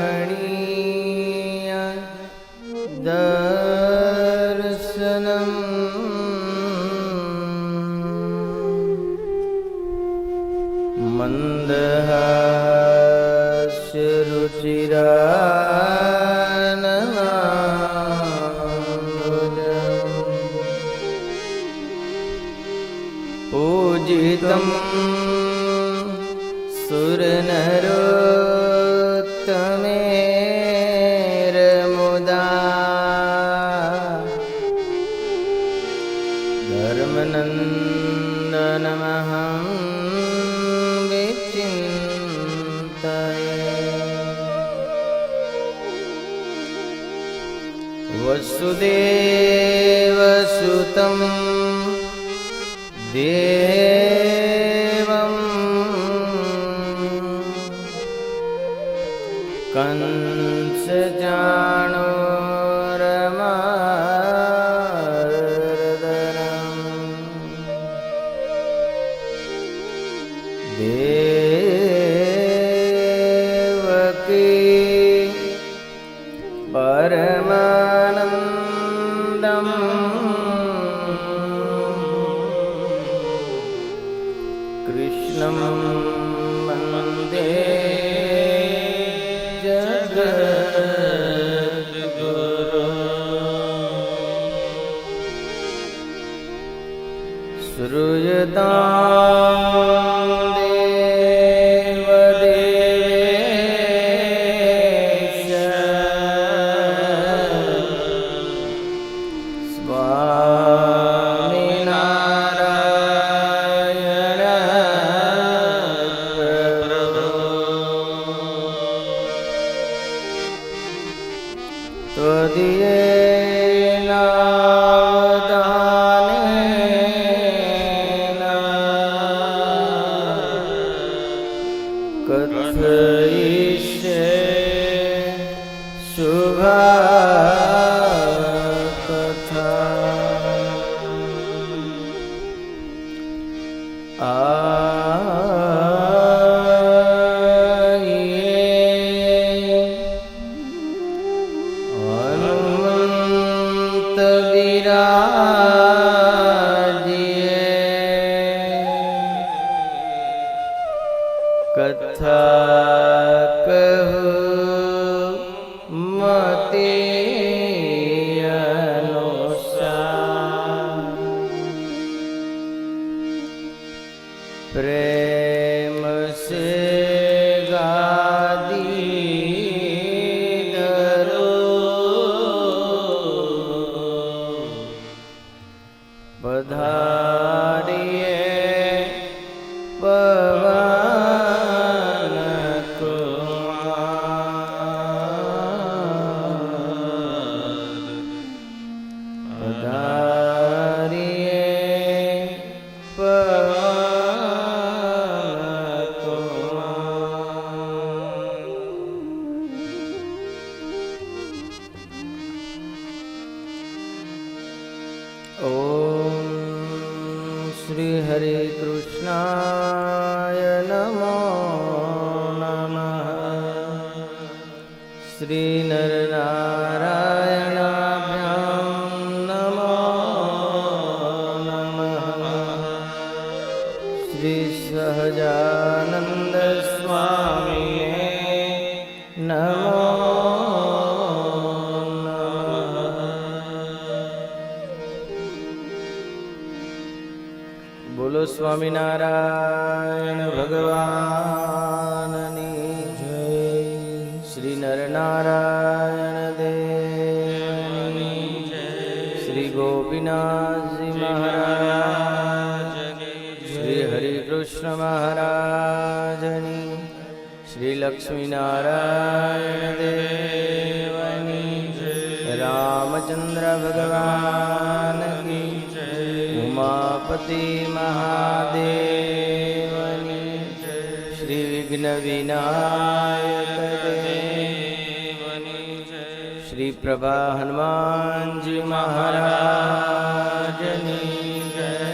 वर्णिवेशरमणीय दर्शनम् मन्दहास्यरुचिराननाम्बुजम् पूजितम् सुरनरोत्तमेर्मुदा धर्मनन्दनमहं विचिन्तये। वसुदेवसुतं देवं कंसचाणूरमर्दनम् देवकी परमानन्दम् कृष्णं वन्दे जगद्गुरुं। श्रूयतां देवदेवेश स्वामिनारायण प्रभो। त्वदीयेनावदानेन कथयिष्ये शुभकथा। हनुमन्त विराजिए कथा कहूँ मति अनुसार। प्रेम से गादी पधारिए पवन कुमार। पधारिए पवन कुमार। ओम श्री हरे कृष्णाय नमो नमः। श्री नरनारायणाभ्यां नमो नमः। श्री सहजानंद स्वामिने नमो बोलो स्वामीनारायण भगवाननी जय। श्री नरनारायण देवनी जय। श्री गोपीनाथ जी महाराज श्री हरि कृष्ण महाराजनी। श्री लक्ष्मी नारायण देवनी जय। रामचंद्र भगवान की जय। उमापति महादेवनी जय। श्री विघ्न विनायक देवनी जय। श्री प्रभा हनुमान जी महाराजनी जय।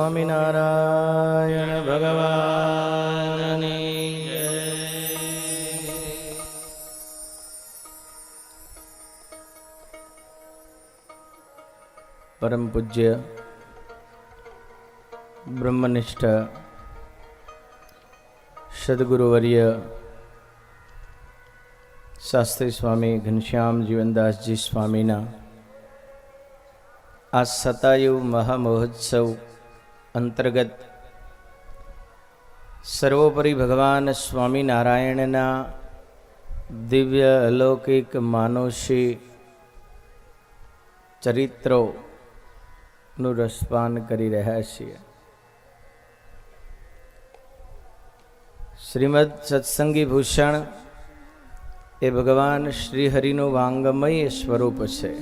સ્વામિનારાયણ ભગવાનની જય. પરમ પૂજ્ય બ્રહ્મનિષ્ઠ સદગુરુવર્ય શાસ્ત્રી સ્વામી ઘનશ્યામ જીવનદાસજી સ્વામીના આ શતાયુ મહામહોત્સવ અંતર્ગત સર્વોપરી ભગવાન સ્વામિનારાયણના દિવ્ય અલૌકિક માનુષી ચરિત્રોનું રસપાન કરી રહ્યા છીએ. શ્રીમદ સત્સંગી ભૂષણ એ ભગવાન શ્રીહરિનું વાંગમય સ્વરૂપ છે.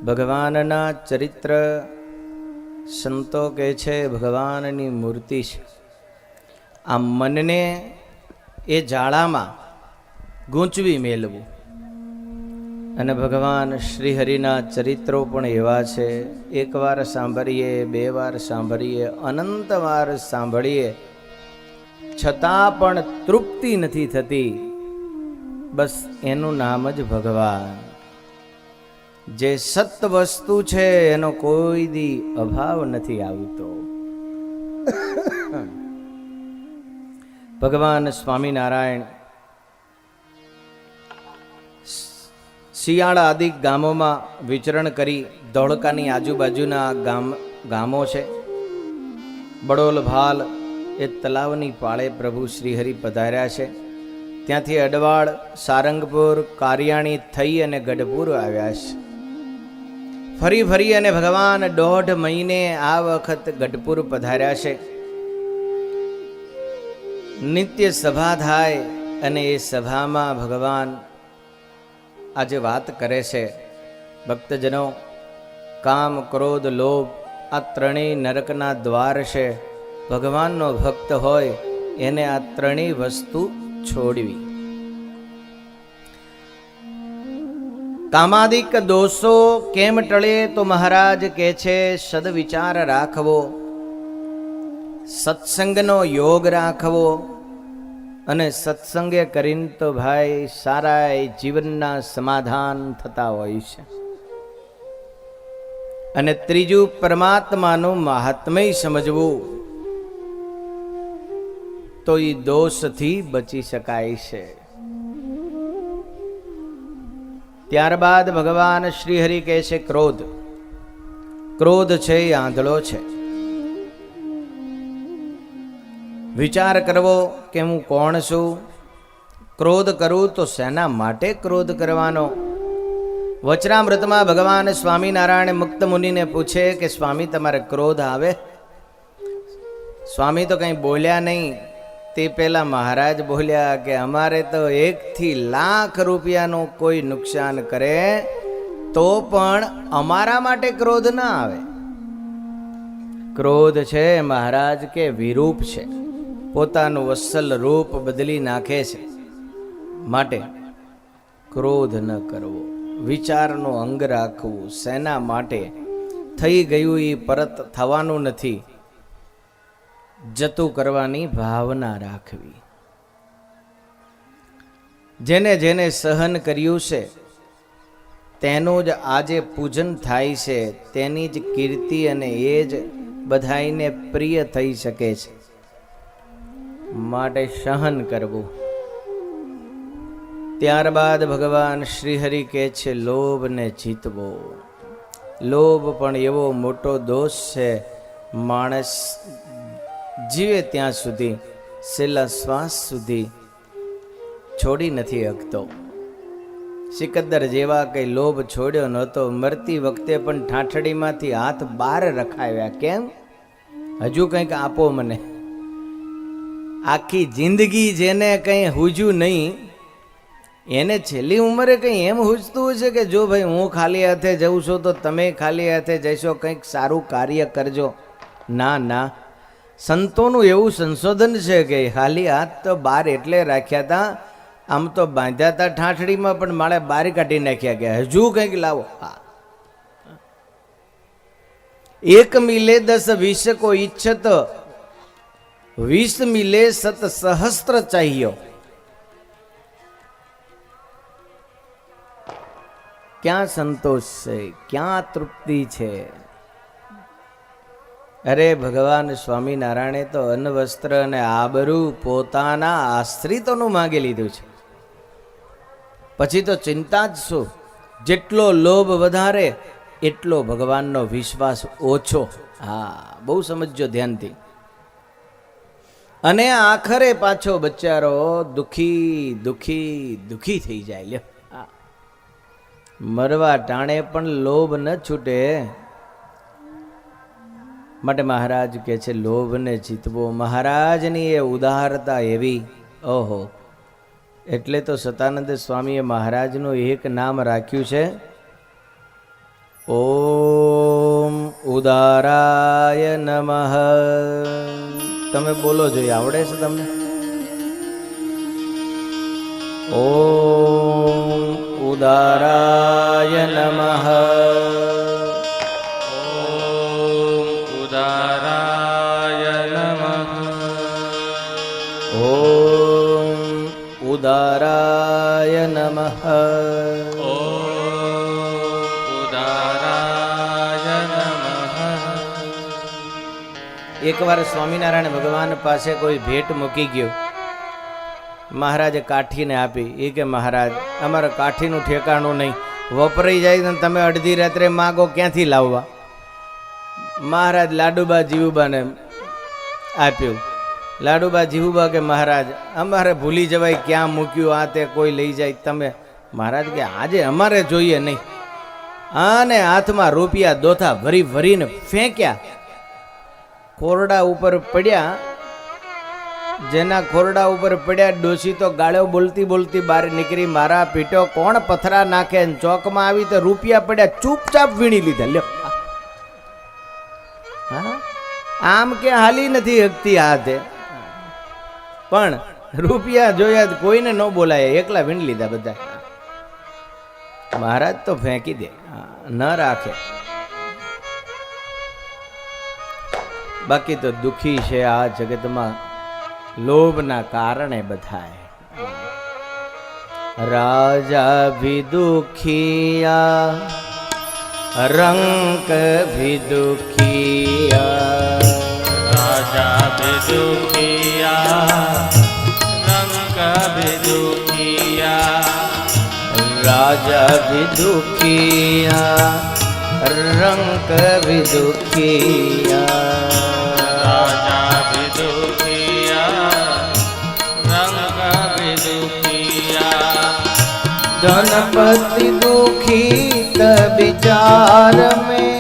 ભગવાનના ચરિત્ર સંતો કહે છે ભગવાનની મૂર્તિ છે. આ મનને એ જાળામાં ગૂંચવી મેળવું. અને ભગવાન શ્રીહરિના ચરિત્રો પણ એવા છે, એકવાર સાંભળીએ, બે વાર સાંભળીએ, અનંત વાર સાંભળીએ, છતાં પણ તૃપ્તિ નથી થતી. બસ એનું નામ જ ભગવાન. જે સત વસ્તુ છે એનો કોઈ દી અભાવ નથી આવતો. ભગવાન સ્વામિનારાયણ શિયાળા આદિ ગામોમાં વિચરણ કરી, ધોળકાની આજુબાજુના ગામો છે, બડોલ ભાલ એ તલાવની પાળે પ્રભુ શ્રીહરિ પધાર્યા છે. ત્યાંથી અડવાળ, સારંગપુર, કારિયાણી થઈ અને ગઢપુર આવ્યા છે. ફરી ફરી અને ભગવાન 1.5 મહિને આ વખત ગઢપુર પધાર્યા છે. નિત્ય સભા થાય અને એ સભામાં ભગવાન આજે વાત કરે છે. ભક્તજનો, કામ, ક્રોધ, લોભ આ ત્રણેય નરકના દ્વાર છે. ભગવાનનો ભક્ત હોય એને આ ત્રણેય વસ્તુ છોડવી. કામાદિક દોષો કેમ ટળે તો મહારાજ કહે છે સદવિચાર રાખવો, સત્સંગનો યોગ રાખવો, અને સત્સંગે કરીને તો ભાઈ સારા જીવનના સમાધાન થતા હોય છે. અને ત્રીજું, પરમાત્માનું મહાત્મય સમજવું, તો એ દોષથી બચી શકાય છે. ત્યારબાદ ભગવાન શ્રીહરિ કહે છે ક્રોધ. ક્રોધ છે એ આંધળો છે. વિચાર કરવો કે હું કોણ છું, ક્રોધ કરું તો શેના માટે ક્રોધ કરવાનો. વચનામૃતમાં ભગવાન સ્વામિનારાયણ મુક્ત મુનિને પૂછે કે સ્વામી તમારે ક્રોધ આવે? સ્વામી તો કંઈ બોલ્યા નહીં. તે પહેલા મહારાજ બોલ્યા કે અમારે તો 1 થી લાખ રૂપિયાનું કોઈ નુકસાન કરે તો પણ અમારા માટે ક્રોધ ના આવે. ક્રોધ છે મહારાજ કે વિરૂપ છે, પોતાનું વત્સલ રૂપ બદલી નાખે છે. માટે ક્રોધ ન કરવો, વિચારનું અંગ રાખવું. શેના માટે? થઈ ગયું એ પરત થવાનું નથી, જતું કરવાની ભાવના રાખવી. જેને જેને સહન કર્યું છે તેનું જ આજે પૂજન થાય છે, તેની જ કીર્તિ અને એ જ બધાઈને પ્રિય થઈ શકે છે. માટે સહન કરવું. ત્યારબાદ ભગવાન શ્રીહરિ કહે છે લોભને જીતવો. લોભ પણ એવો મોટો દોષ છે, માણસ જીવે ત્યાં સુધી, છેલ્લા શ્વાસ સુધી છોડી નથી શકતો. સિકંદર જેવા કંઈ લોભ છોડ્યો નહોતો. મરતી વખતે પણ ઠાઠડીમાંથી હાથ બહાર રખાવ્યા. કેમ? હજુ કંઈક આપો મને. આખી જિંદગી જેને કંઈ હુજ્યું નહીં એને છેલ્લી ઉંમરે કંઈ એમ હુજતું હોય છે કે જો ભાઈ હું ખાલી હાથે જઉં છું તો તમે ખાલી હાથે જઈશો, કંઈક સારું કાર્ય કરજો. ના ના, સંતોનું એવું સંશોધન છે કે ખાલી હાથ તો બહાર એટલે રાખ્યા હતા, આમ તો બાંધ્યા હતા ઠાઠડીમાં, પણ માળે બહાર કાઢી નાખ્યા કે હજુ કંઈક લાવો. હા, एक मिले 10 20 को इच्छत 20 मिले 7 सहस्त्र चाहिए। क्या संतोष है, क्या तृप्ति है। अरे भगवान स्वामीनारायणे तो अन्न वस्त्र અને આબરૂ પોતાના આશ્રિતોનું માગી લીધું છે, પછી તો ચિંતા જ શું। જેટલો લોભ વધારે એટલો ભગવાનનો વિશ્વાસ ઓછો। હા, બહુ સમજજો ધ્યાનથી। અને આખરે પાછો બચારો દુખી દુખી દુખી થઈ જાય। લ્યો, મરવા ટાણે પણ લોભ ન છૂટે। માટે મહારાજ કહે છે લોભને જીતવો। મહારાજની એ ઉદારતા એવી, ઓહો। એટલે તો સતાનંદ સ્વામીએ મહારાજનું એક નામ રાખ્યું છે, ઓમ ઉદારાય નમઃ। તમે બોલો જોઈએ, આવડે છે તમને? ઓમ ઉદારાય નમઃ। ઉદારાય નમઃ। ઉદારાય નમઃ। એકવાર સ્વામિનારાયણ ભગવાન પાસે કોઈ ભેટ મૂકી ગયો, મહારાજે કાઠીને આપી। એ કે મહારાજ અમારે કાઠીનું ઠેકાણું નહીં, વપરાઈ જાય ને તમે અડધી રાત્રે માગો ક્યાંથી લાવવા। મહારાજ લાડુબા જીવુબાને આપ્યું। લાડુબા જીવુબા કે મહારાજ અમારે ભૂલી જવાય ક્યાં મૂક્યું, આ તે કોઈ લઈ જાય તમે। મહારાજ કે આજે અમારે જોઈએ નહીં। આને હાથમાં રૂપિયા દોથા ભરી ભરીને ફેંક્યા, ખોરડા ઉપર પડ્યા। જેના ખોરડા ઉપર પડ્યા ડોશી તો ગાળો બોલતી બોલતી બહાર નીકળી, મારા પીટો કોણ પથરા નાખે। ચોકમાં આવી તો રૂપિયા પડ્યા, ચૂપચાપ વીણી લીધા। લ્યો, હા, આમ કે હાલી નથી હકતી હાથે, પણ રૂપિયા જોયા કોઈને ન બોલાય, એકલા વીણ લીધા બધા। મહારાજ તો ફેંકી દે, ન રાખે। બાકી તો દુખી છે આ જગતમાં લોભના કારણે બધાય। રાજા ભી દુખિયા, રંક ભી દુખિયા। રાજા ભી દુખિયા, રંગ ભી દુખિયા। રાજા ભી દુખિયા, રંક ભી દુખિયા। રાજા ભી દુખિયા, રંગ ભી દુખિયા। धनपति दुखी विचार में,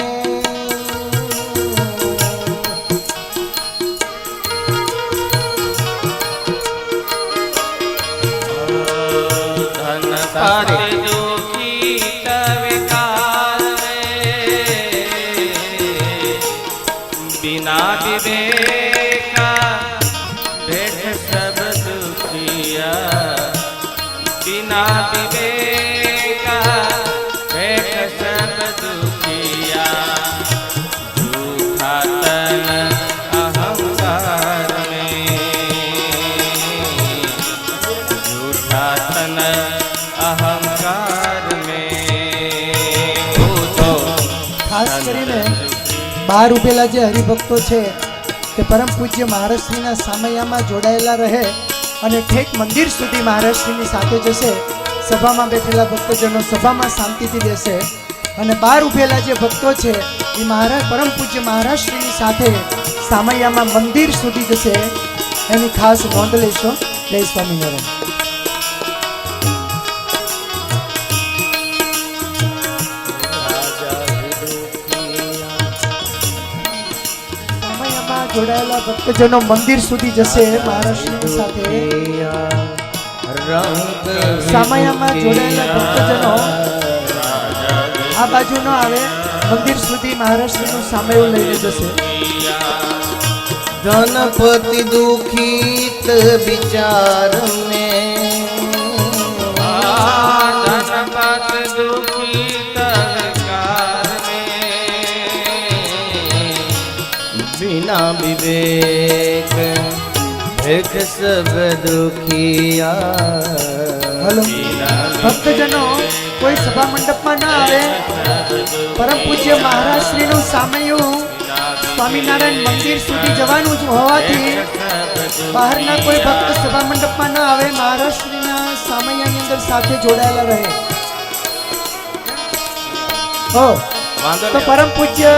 धनपति दुखी विकार में। बिना विवेका भेट सब दुखिया। बिना विवेका भेट सब दुखिया। झूठा तन अहंकार में, झूठा तन अहंकार में। ખાસ કરીને બહાર ઉભેલા જે હરિભક્તો છે તે પરમ પૂજ્ય મહારાજશ્રીના સામૈયામાં જોડાયેલા રહે અને ઠેક મંદિર સુધી મહારાજશ્રીની સાથે જશે। સભામાં બેઠેલા ભક્તજનો સભામાં શાંતિથી બેસે અને બહાર ઉભેલા જે ભક્તો છે એ મહારાજ પરમ પૂજ્ય મહારાજશ્રીની સાથે સામૈયામાં મંદિર સુધી જશે, એની ખાસ નોંધ લેશો। જય સ્વામિનારાયણ। જોડાયેલા ભક્તજનો મંદિર સુધી જશે મહારાજની સાથે। સામૈયામાં જોડાયેલા ભક્તજનો આ બાજુ ન આવે, મંદિર સુધી મહારાજનું સામૈયું લઈને જશે। धनपति दुखित विचार में, धनपति दुखित विकार में। बिना विवेक एक सब दुखिया. હલો ભક્તજનો, કોઈ સભા મંડપમાં ના આવે. પરમ પૂજ્ય મહારાજ શ્રીનું સામયું સ્વામિનારાયણ મંદિર સુધી જવાનું જ હોવાથી બહારના કોઈ ભક્ત સભા મંડપમાં ના આવે. મહારાજ શ્રીના સામયાની અંદર સાથે જોડાયેલા રહે. તો પરમ પૂજ્ય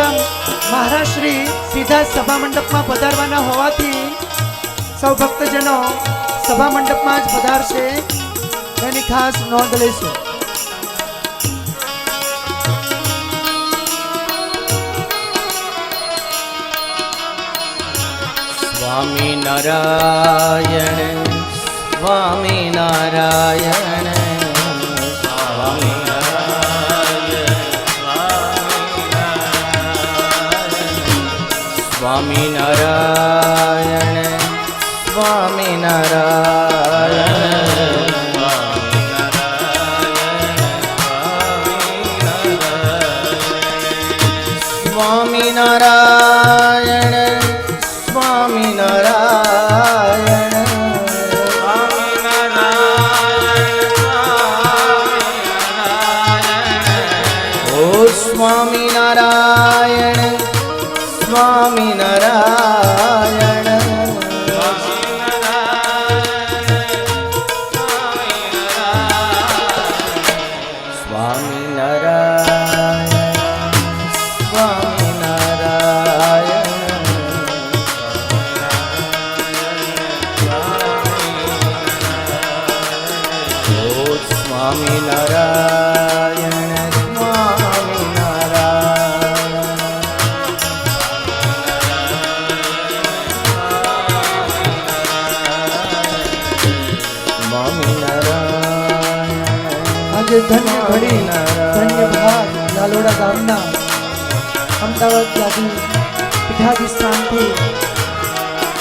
મહારાજ શ્રી સીધા સભા મંડપમાં પધારવાના હોવાથી સૌ ભક્તજનો સભા મંડપમાં જ પધારશે એની ખાસ નોંધ લેશું. स्वामी नारायण स्वामी नारायण स्वामी स्वामी नारायण स्वामी नारायण स्वामी नारायण स्वामी नारायण ओ स्वामी नारायण स्वामी नारायण स्वामी नारायण स्वामी नारायण ओ स्वामी नारायण स्वामी नारायण स्वामी नारायण આજે ધન્ય ઘડી ધન્ય ભાગ લાલોડા ગામના અમદાવાદ ત્યાંથી પીઠાધિષ્ઠાનથી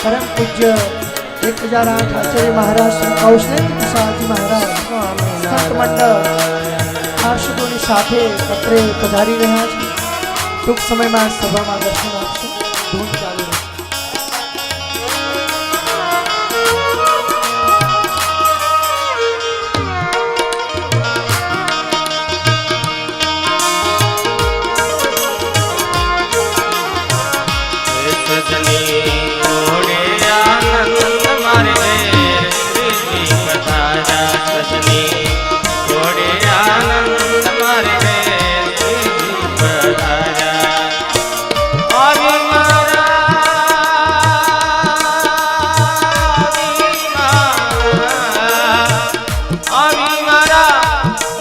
પરમ પૂજ્ય 1008 આચાર્ય મહારાજ શ્રી કૌશલેન્દ્ર પ્રસાદજી મહારાજ સંત મંડળ પાર્ષદોની સાથે અત્રે પધારી રહ્યા છે. ટૂંક સમયમાં સભામાં દર્શન આપશે. ધૂન ચાલુ રહેશે. સજની ઘોડે આનંદ મારે શ્રીજી પધાર્યા. સજની ઘોડે આનંદ મારે શ્રીજી પધાર્યા. આવી મારા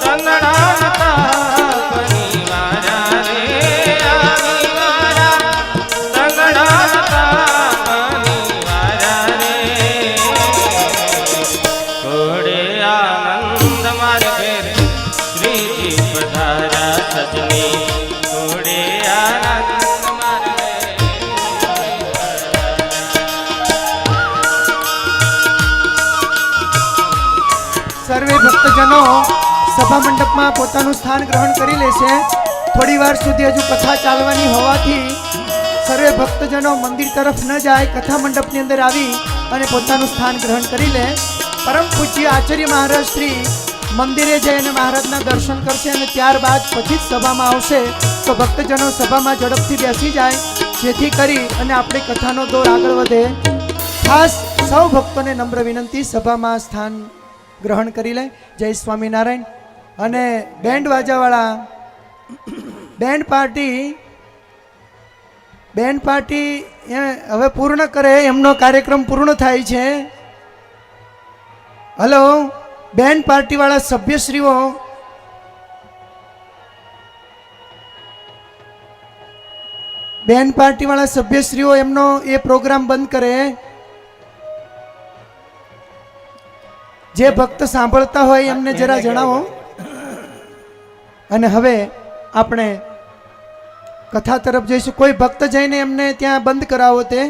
સંગડા તાપની મારા રે. આવી મારા સંગડા તાપની મારા રે. ઘોડે આનંદ મારે ઘેર શ્રીજી પધાર્યા. સજની ઘોડે આનંદ મારે સર્વે ભક્તજનો સભા મંડપમાં પોતાનું સ્થાન ગ્રહણ કરી લેશે. થોડી વાર સુધી હજુ કથા ચાલવાની હોવાથી સર્વે ભક્તજનો મંદિર તરફ ન જાય, કથા મંડપની અંદર આવી અને પોતાનું સ્થાન ગ્રહણ કરી લે. પરમ પૂજ્ય આચાર્ય મહારાજ શ્રી મંદિરે જઈ અને મહારાજના દર્શન કરશે અને ત્યારબાદ પછી જ સભામાં આવશે. તો ભક્તજનો સભામાં ઝડપથી બેસી જાય જેથી કરી અને આપણે કથાનો દોર આગળ વધે. ખાસ સૌ ભક્તોને નમ્ર વિનંતી, સભામાં સ્થાન ગ્રહણ કરી લે. જય સ્વામિનારાયણ. અને બેન્ડ વાજાવાળા બેન્ડ પાર્ટી હવે પૂર્ણ કરે, એમનો કાર્યક્રમ પૂર્ણ થાય છે. હલો બેન્ડ પાર્ટીવાળા સભ્યશ્રીઓ, બેન્ડ પાર્ટીવાળા સભ્યશ્રીઓ એમનો એ પ્રોગ્રામ બંધ કરે. જે ભક્ત સાંભળતા હોય એમને જરા જણાવો. અને હવે આપણે કથા તરફ જઈશું. કોઈ ભક્ત જઈને એમને ત્યાં બંધ કરાવો તે.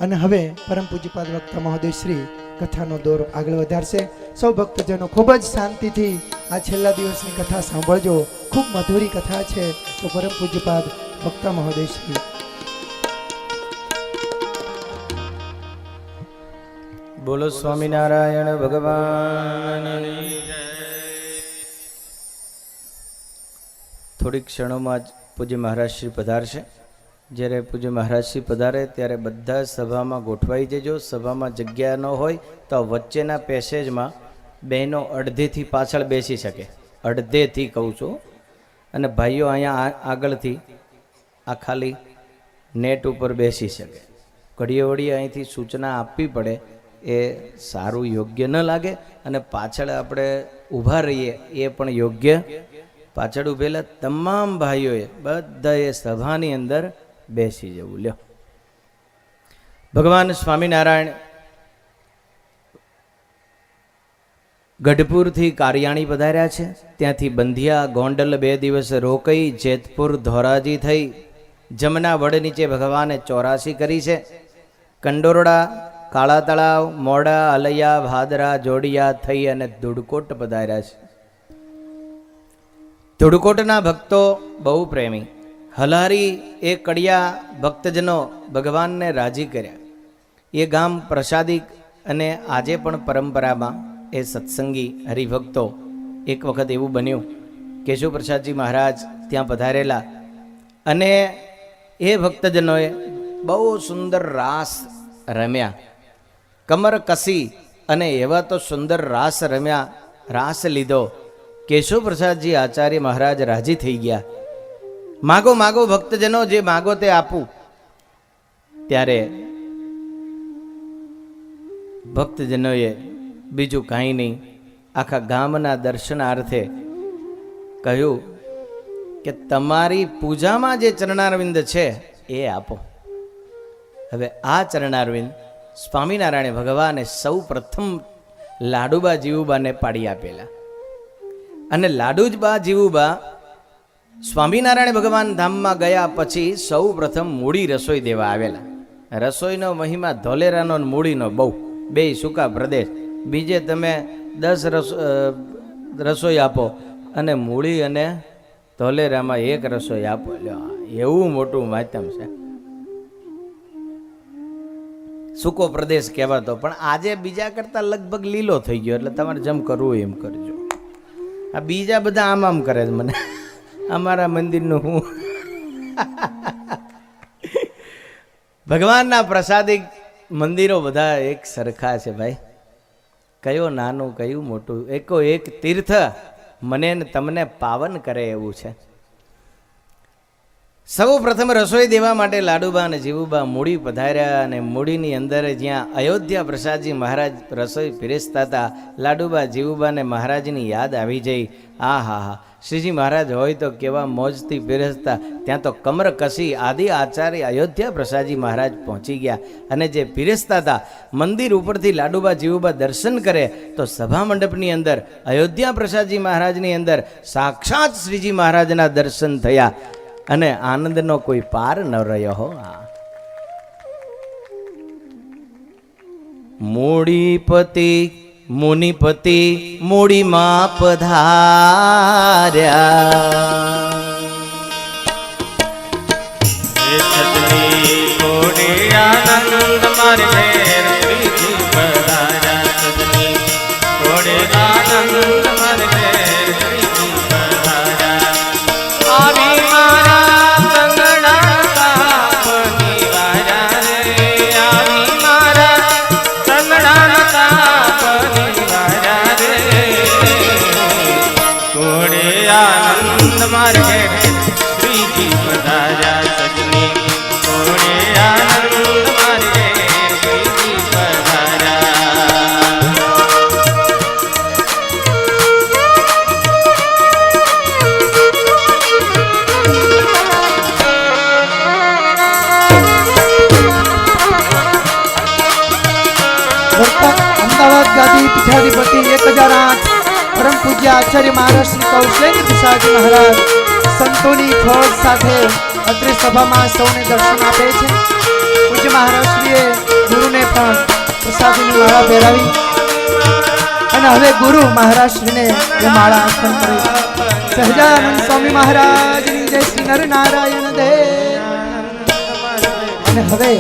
અને હવે પરમ પૂજ્યપાદ વક્તા મહોદય શ્રી કથાનો દોર આગળ વધારશે. સૌ ભક્તજનો ખૂબ જ શાંતિથી આ છેલ્લા દિવસની કથા સાંભળજો. ખૂબ મધુરી કથા છે. તો પરમ પૂજ્યપાદ વક્તા મહોદય શ્રી બોલો સ્વામિનારાયણ ભગવાન. થોડીક ક્ષણોમાં જ પૂજ્ય મહારાજ શ્રી પધારશે. જ્યારે પૂજ્ય મહારાજ શ્રી પધારે ત્યારે બધા સભામાં ગોઠવાઈ જજો. સભામાં જગ્યા ન હોય તો વચ્ચેના પેસેજમાં બહેનો અડધેથી પાછળ બેસી શકે, અડધેથી કહું છું, અને ભાઈઓ અહીંયા આગળથી આ ખાલી નેટ ઉપર બેસી શકે. ઘડીએ વળી અહીંથી સૂચના આપવી પડે એ સારું યોગ્ય ન લાગે, અને પાછળ આપણે ઊભા રહીએ એ પણ યોગ્ય. પાછળ ઊભેલા તમામ ભાઈઓએ બધાએ સભાની અંદર બેસી જવું. લ્યો, ભગવાન સ્વામિનારાયણ ગઢપુરથી કારિયાણી પધાર્યા છે. ત્યાંથી બંધિયા ગોંડલ 2 દિવસ રોકાઈ જેતપુર ધોરાજી થઈ જમના વડ નીચે ભગવાને 84 કરી છે. કંડોરડા, કાળા તળાવ, મોડા, અલૈયા, ભાદરા, જોડિયા થઈ અને ધુડકોટ પધાર્યા છે. ધુડકોટના ભક્તો બહુ પ્રેમી. હલારી એ કડિયા ભક્તજનો ભગવાનને રાજી કર્યા. એ ગામ પ્રસાદિક, અને આજે પણ પરંપરામાં એ સત્સંગી હરિભક્તો. એક વખત એવું બન્યું, કેશવ પ્રસાદજી મહારાજ ત્યાં પધારેલા, અને એ ભક્તજનોએ બહુ સુંદર રાસ રમ્યા, કમર કસી, અને એવા તો સુંદર રાસ રમ્યા, રાસ લીધો. કેશવ પ્રસાદજી આચાર્ય મહારાજ રાજી થઈ ગયા. માગો માગો ભક્તજનો, જે માગો તે આપું. ત્યારે ભક્તજનોએ બીજું કાંઈ નહીં, આખા ગામના દર્શનાર્થે કહ્યું કે તમારી પૂજામાં જે ચરણારવિંદ છે એ આપો. હવે આ ચરણારવિંદ સ્વામિનારાયણ ભગવાને સૌ પ્રથમ લાડુબા જીવુબાને પાડી આપેલા, અને લાડુબા જીવુબા સ્વામિનારાયણ ભગવાન ધામમાં ગયા પછી સૌ પ્રથમ મૂડી રસોઈ દેવા આવેલા. રસોઈનો મહિમા ધોલેરાનો મૂડીનો બહુ, બે સૂકા પ્રદેશ. બીજે તમે 10 રસોઈ આપો, અને મૂડી અને ધોલેરામાં 1 રસોઈ આપો. એવું મોટું માધ્યમ છે. સૂકો પ્રદેશ કહેવાતો, પણ આજે બીજા કરતાં લગભગ લીલો થઈ ગયો. એટલે તમારે જેમ કરવું એમ કરજો. આ બીજા બધા આમ કરે છે મને, અમારા મંદિરનું હું. ભગવાનના પ્રસાદિક મંદિરો બધા એક સરખા છે ભાઈ. કયો નાનું કયું મોટું, એકો એક તીર્થ મને ને તમને પાવન કરે એવું છે. સૌ પ્રથમ રસોઈ દેવા માટે લાડુબા અને જીવુબા મૂડી પધાર્યા, અને મૂડીની અંદર જ્યાં અયોધ્યા પ્રસાદજી મહારાજ રસોઈ પીરસતા હતા, લાડુબા જીવુબાને મહારાજની યાદ આવી જઈ. આ હા હા, શ્રીજી મહારાજ હોય તો કેવા મોજથી પીરસતા. ત્યાં તો કમર કસી આદિ આચાર્ય અયોધ્યા પ્રસાદજી મહારાજ પહોંચી ગયા, અને જે પીરસતા હતા, મંદિર ઉપરથી લાડુબા જીવુબા દર્શન કરે તો સભા મંડપની અંદર અયોધ્યા પ્રસાદજી મહારાજની અંદર સાક્ષાત શ્રીજી મહારાજના દર્શન થયા, અને આનંદનો કોઈ પાર ન રહ્યો હો. મૂડીપતિ મુનિપતિ મૂડીમાં પધાર્યા. આનંદ મારે ઘેર શ્રીજી પધાર્યા. સજની ઘોડે આનંદ મારે ઘેર શ્રીજી પધાર્યા. આવી મારા સંગડા તાપની વાર્યા રે, આવી મારા સંગડા તાપની વાર્યા રે. ઘોડે આનંદ મારે ઘેર શ્રીજી પધાર્યા. સજની ઘોડે આનંદ મારે ઘેર શ્રીજી પધાર્યા. અમદાવાદ ગાદી પીઠાધિપતિ 1008 પરમ પૂજ્ય આચાર્ય મહારાજ શ્રી કૌશલેન્દ્ર પ્રસાદજી મહારાજ સંતોની ફોજ સાથે અત્રે સભામાં સૌને દર્શન આપે છે. પૂજ્ય મહારાજ શ્રીએ ગુરુને પણ પ્રસાદીની માળા પહેરાવી અને હવે ગુરુ મહારાજશ્રીને એ માળા અર્પણ કરી. સહજાનંદ સ્વામી મહારાજની જય શ્રી નર નારાયણ દેવ. અને હવે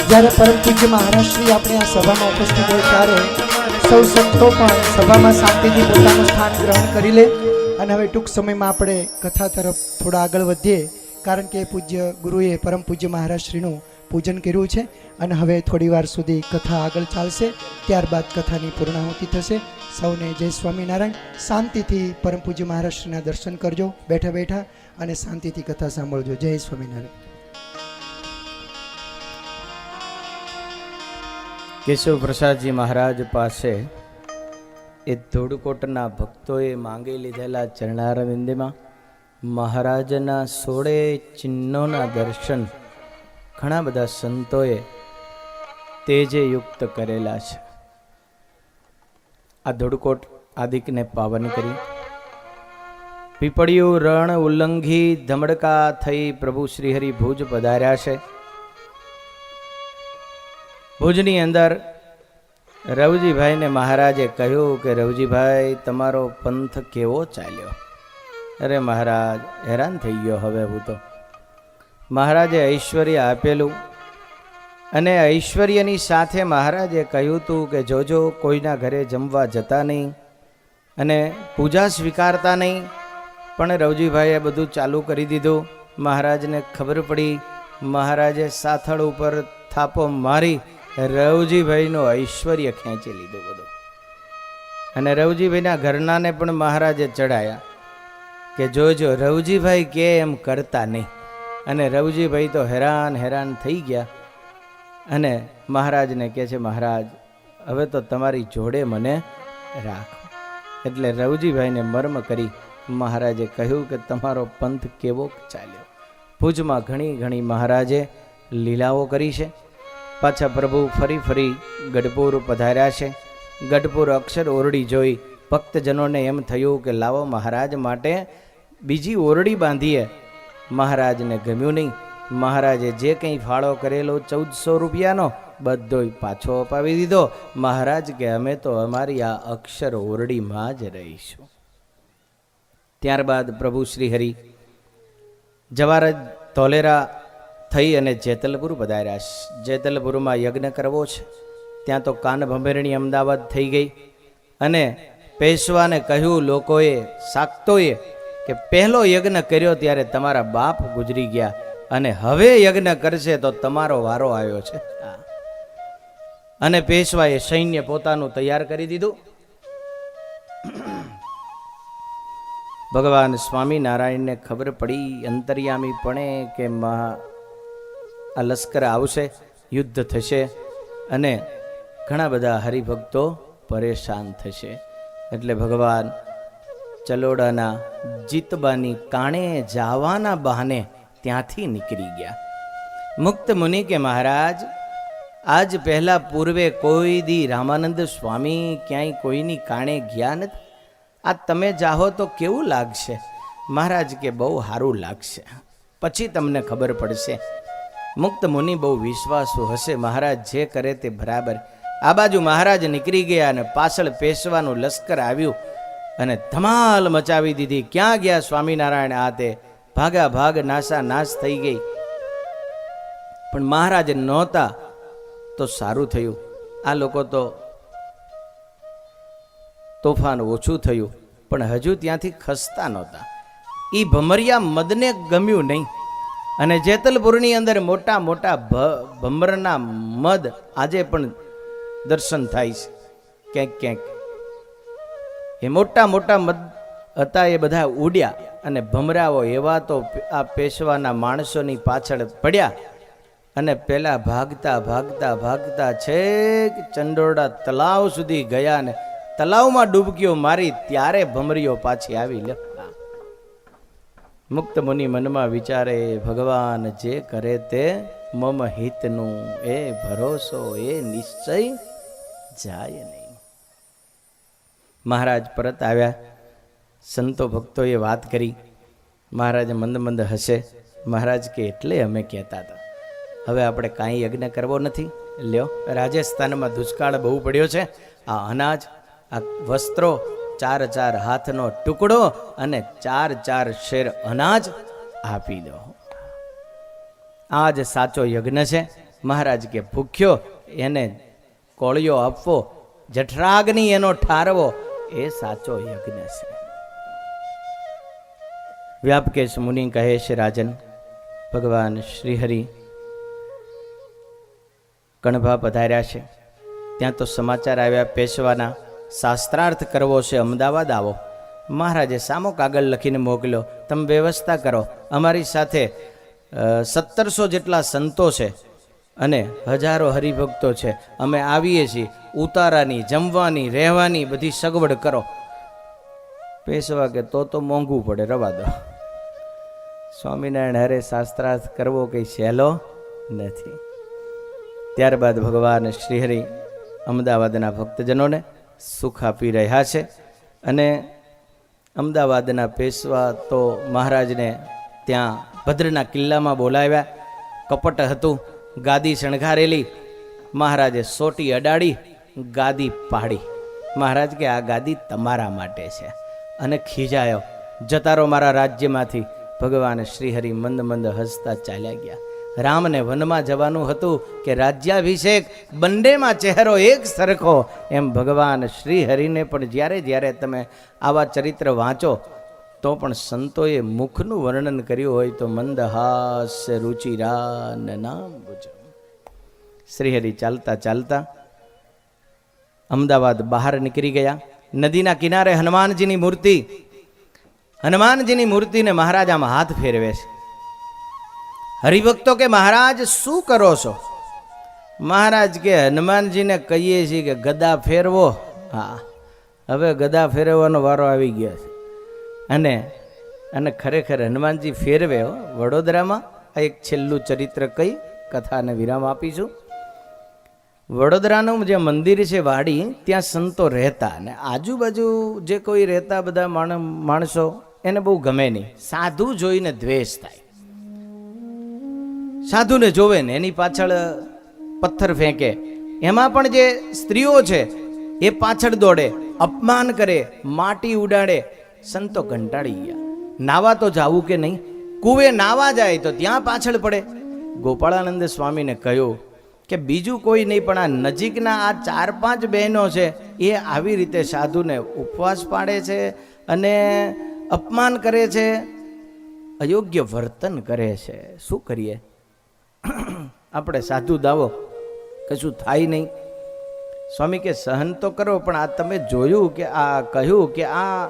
જ્યારે પરમ પૂજ્ય મહારાજશ્રી આપણે આ સભામાં ઉપસ્થિત હોય ત્યારે સૌ સંતો પણ સભામાં શાંતિથી પોતાનું સ્થાન ગ્રહણ કરી લે. અને હવે ટૂંક સમયમાં આપણે કથા તરફ થોડા આગળ વધીએ, કારણ કે પૂજ્ય ગુરુએ પરમ પૂજ્ય મહારાજશ્રીનું પૂજન કર્યું છે. અને હવે થોડી વાર સુધી કથા આગળ ચાલશે, ત્યારબાદ કથાની પૂર્ણાહુતિ થશે. સૌને જય સ્વામિનારાયણ. શાંતિથી પરમ પૂજ્ય મહારાજશ્રીના દર્શન કરજો બેઠા બેઠા, અને શાંતિથી કથા સાંભળજો. જય સ્વામિનારાયણ. કેશવ પ્રસાદજી મહારાજ પાસે એ ધોળકોટના ભક્તોએ માંગી લીધેલા ચરણારવિંદમાં મહારાજના 16 ચિહ્નોના દર્શન ઘણા બધા સંતોએ તેજે યુક્ત કરેલા છે. આ ધોળકોટ આદિકને પાવન કરી પીપળિયું રણ ઉલ્લંઘી ધમડકા થઈ પ્રભુ શ્રીહરિ ભુજ પધાર્યા છે. ભુજની અંદર રવજીભાઈને મહારાજે કહ્યું કે રવજીભાઈ તમારો પંથ કેવો ચાલ્યો? અરે મહારાજ હેરાન થઈ ગયો હવે હું તો. મહારાજે ઐશ્વર્ય આપેલું અને ઐશ્વર્યની સાથે મહારાજે કહ્યું હતું કે જોજો કોઈના ઘરે જમવા જતા નહીં અને પૂજા સ્વીકારતા નહીં. પણ રવજીભાઈએ બધું ચાલુ કરી દીધું. મહારાજને ખબર પડી. મહારાજે સાથળ ઉપર થાપો મારી રવજીભાઈનું ઐશ્વર્ય ખેંચી લીધું બધું. અને રવજીભાઈના ઘરનાને પણ મહારાજે ચડાયા કે જોજો રવજીભાઈ કે એમ કરતા નહીં. અને રવજીભાઈ તો હેરાન થઈ ગયા અને મહારાજને કહે છે મહારાજ હવે તો તમારી જોડે મને રાખો. એટલે રવજીભાઈને મર્મ કરી મહારાજે કહ્યું કે તમારો પંથ કેવો ચાલ્યો. ભુજમાં ઘણી મહારાજે લીલાઓ કરી છે. પાછા પ્રભુ ફરી ગઢપુર પધાર્યા છે. ગઢપુર અક્ષર ઓરડી જોઈ ભક્તજનોને એમ થયું કે લાવો મહારાજ માટે બીજી ઓરડી બાંધીએ. મહારાજને ગમ્યું નહીં. મહારાજે જે કંઈ ફાળો કરેલો 1400 રૂપિયાનો બધોય પાછો અપાવી દીધો. મહારાજ કે અમે તો અમારી આ અક્ષર ઓરડીમાં જ રહીશું. ત્યારબાદ પ્રભુ શ્રીહરિ જવારજ ધોલેરા થઈ અને જેતલપુર પધાર્યા. જેતલપુરમાં યજ્ઞ કરવો છે. ત્યાં તો કાન ભંભેરણી અમદાવાદ થઈ ગઈ અને પેશવાને કહ્યું લોકોએ સાક્તોએ કે પહેલો યજ્ઞ કર્યો ત્યારે તમારા બાપ ગુજરી ગયા અને હવે યજ્ઞ કરશે તો તમારો વારો આવ્યો છે. અને પેશવાએ સૈન્ય પોતાનું તૈયાર કરી દીધું. ભગવાન સ્વામિનારાયણને ખબર પડી અંતર્યામી પણ કે આ લશ્કર આવશે, યુદ્ધ થશે અને ઘણા બધા હરિભક્તો પરેશાન થશે. એટલે ભગવાન ચલોડાના જીતબાની કાણે જવાના બહાને ત્યાંથી નીકળી ગયા. મુક્ત મુનિ કે મહારાજ આજ પહેલા પૂર્વે કોઈ દી રામાનંદ સ્વામી ક્યાંય કોઈની કાણે ગયા નથી. આ તમે જાહો તો કેવું લાગશે? મહારાજ કે બહુ સારું લાગશે, પછી તમને ખબર પડશે. મુક્ત મુનિ બહુ વિશ્વાસુ હશે, મહારાજ જે કરે તે બરાબર. આ બાજુ મહારાજ નીકળી ગયા અને પાછળ પેશવાનું લશ્કર આવ્યું અને ધમાલ મચાવી દીધી. ક્યાં ગયા સ્વામિનારાયણ? આ તે ભાગા ભાગ નાસા નાશ થઈ ગઈ. પણ મહારાજ નહોતા તો સારું થયું. આ લોકો તો તોફાન ઓછું થયું પણ હજુ ત્યાંથી ખસતા નહોતા. એ ભમરિયા મદને ગમ્યું નહીં અને જેતલપુરની અંદર મોટા ભમરના મદ આજે પણ દર્શન થાય છે ક્યાંક. એ મોટા મદ હતા એ બધા ઉડ્યા અને ભમરાઓ એવા તો આ પેશવાના માણસોની પાછળ પડ્યા અને પેલા ભાગતા છેક ચંડોળા તલાવ સુધી ગયા ને તલાવમાં ડૂબકીઓ મારી ત્યારે ભમરીઓ પાછી આવી. લે મુક્ત મુનિ મનમાં વિચારે ભગવાન જે કરે તે મમ હિતનું, એ ભરોસો એ નિશ્ચય જાય નહીં. મહારાજ પરત આવ્યા. સંતો ભક્તોએ વાત કરી. મહારાજ મંદ હસે. મહારાજ કે એટલે અમે કહેતા હતા હવે આપણે કાંઈ યજ્ઞ કરવો નથી, લ્યો, રાજસ્થાનમાં દુષ્કાળ બહુ પડ્યો છે. આ અનાજ, આ વસ્ત્રો, 4 હાથનો ટુકડો અને 4 શેર અનાજ આપી દો. આ જ સાચો યજ્ઞ છે. મહારાજ કે ભૂખ્યો એને કોળિયો આપવો, જઠરાગ્નિ એનો ઠારવો, એ સાચો યજ્ઞ છે. વ્યાપકેશ મુનિ કહે છે, રાજન, ભગવાન શ્રીહરિ કણભા પધાર્યા છે. ત્યાં તો સમાચાર આવ્યા પેશવાના શાસ્ત્રાર્થ કરવો છે, અમદાવાદ આવો. મહારાજે સામો કાગળ લખીને મોકલ્યો, તમે વ્યવસ્થા કરો. અમારી સાથે 1700 જેટલા સંતો છે અને હજારો હરિભક્તો છે. અમે આવીએ છીએ. ઉતારાની, જમવાની, રહેવાની બધી સગવડ કરો. પેશવા કે તો મોંઘું પડે, રવા દો. સ્વામિનારાયણ હરે શાસ્ત્રાર્થ કરવો કંઈ સહેલો નથી. ત્યારબાદ ભગવાન શ્રીહરિ અમદાવાદના ભક્તજનોને સુખ આપી રહ્યા છે. અને અમદાવાદના પેશવા તો મહારાજને ત્યાં ભદ્રના કિલ્લામાં બોલાવ્યા. કપટ હતું, ગાદી શણગારેલી. મહારાજે સોટી અડાડી, ગાદી પાડી. મહારાજ કે આ ગાદી તમારા માટે છે. અને ખીજાયો, જતા રહો મારા રાજ્યમાંથી. ભગવાન શ્રીહરિ મંદ મંદ હસતા ચાલ્યા ગયા. રામને વનમાં જવાનું હતું કે રાજ્યાભિષેક, બંનેમાં ચહેરો એક સરખો. એમ ભગવાન શ્રીહરિને પણ જ્યારે જ્યારે તમે આવા ચરિત્ર વાંચો તો પણ સંતોએ મુખનું વર્ણન કર્યું હોય તો મંદહાસ્ય રુચિરા નામ બુજો. શ્રીહરિ ચાલતા ચાલતા અમદાવાદ બહાર નીકળી ગયા. નદીના કિનારે હનુમાનજીની મૂર્તિ, હનુમાનજીની મૂર્તિને મહારાજ આમાં હાથ ફેરવે છે. હરિભક્તો કે મહારાજ શું કરો છો? મહારાજ કે હનુમાનજીને કહીએ છીએ કે ગદા ફેરવો. હા, હવે ગદા ફેરવવાનો વારો આવી ગયો છે. અને ખરેખર હનુમાનજી ફેરવે. વડોદરામાં આ એક છેલ્લું ચરિત્ર કઈ કથાને વિરામ આપીશું. વડોદરાનું જે મંદિર છે વાડી, ત્યાં સંતો રહેતા અને આજુબાજુ જે કોઈ રહેતા બધા માણસો એને બહુ ગમે નહીં. સાધુ જોઈને દ્વેષ થાય. સાધુને જોવે ને એની પાછળ પથ્થર ફેંકે. એમાં પણ જે સ્ત્રીઓ છે એ પાછળ દોડે, અપમાન કરે, માટી ઉડાડે. સંતો કંટાળી ગયા. નાવા તો જાવું કે નહીં? કુવે નાવા જાય તો ત્યાં પાછળ પડે. ગોપાળાનંદ સ્વામીને કહ્યું કે બીજું કોઈ નહીં પણ આ નજીકના આ 4-5 બહેનો છે એ આવી રીતે સાધુને ઉપવાસ પાડે છે અને અપમાન કરે છે, અયોગ્ય વર્તન કરે છે. શું કરીએ? આપણે સાધુ દાવો, કશું થાય નહીં. સ્વામી કે સહન તો કરો, પણ આ તમે જોયું કે આ કહ્યું કે આ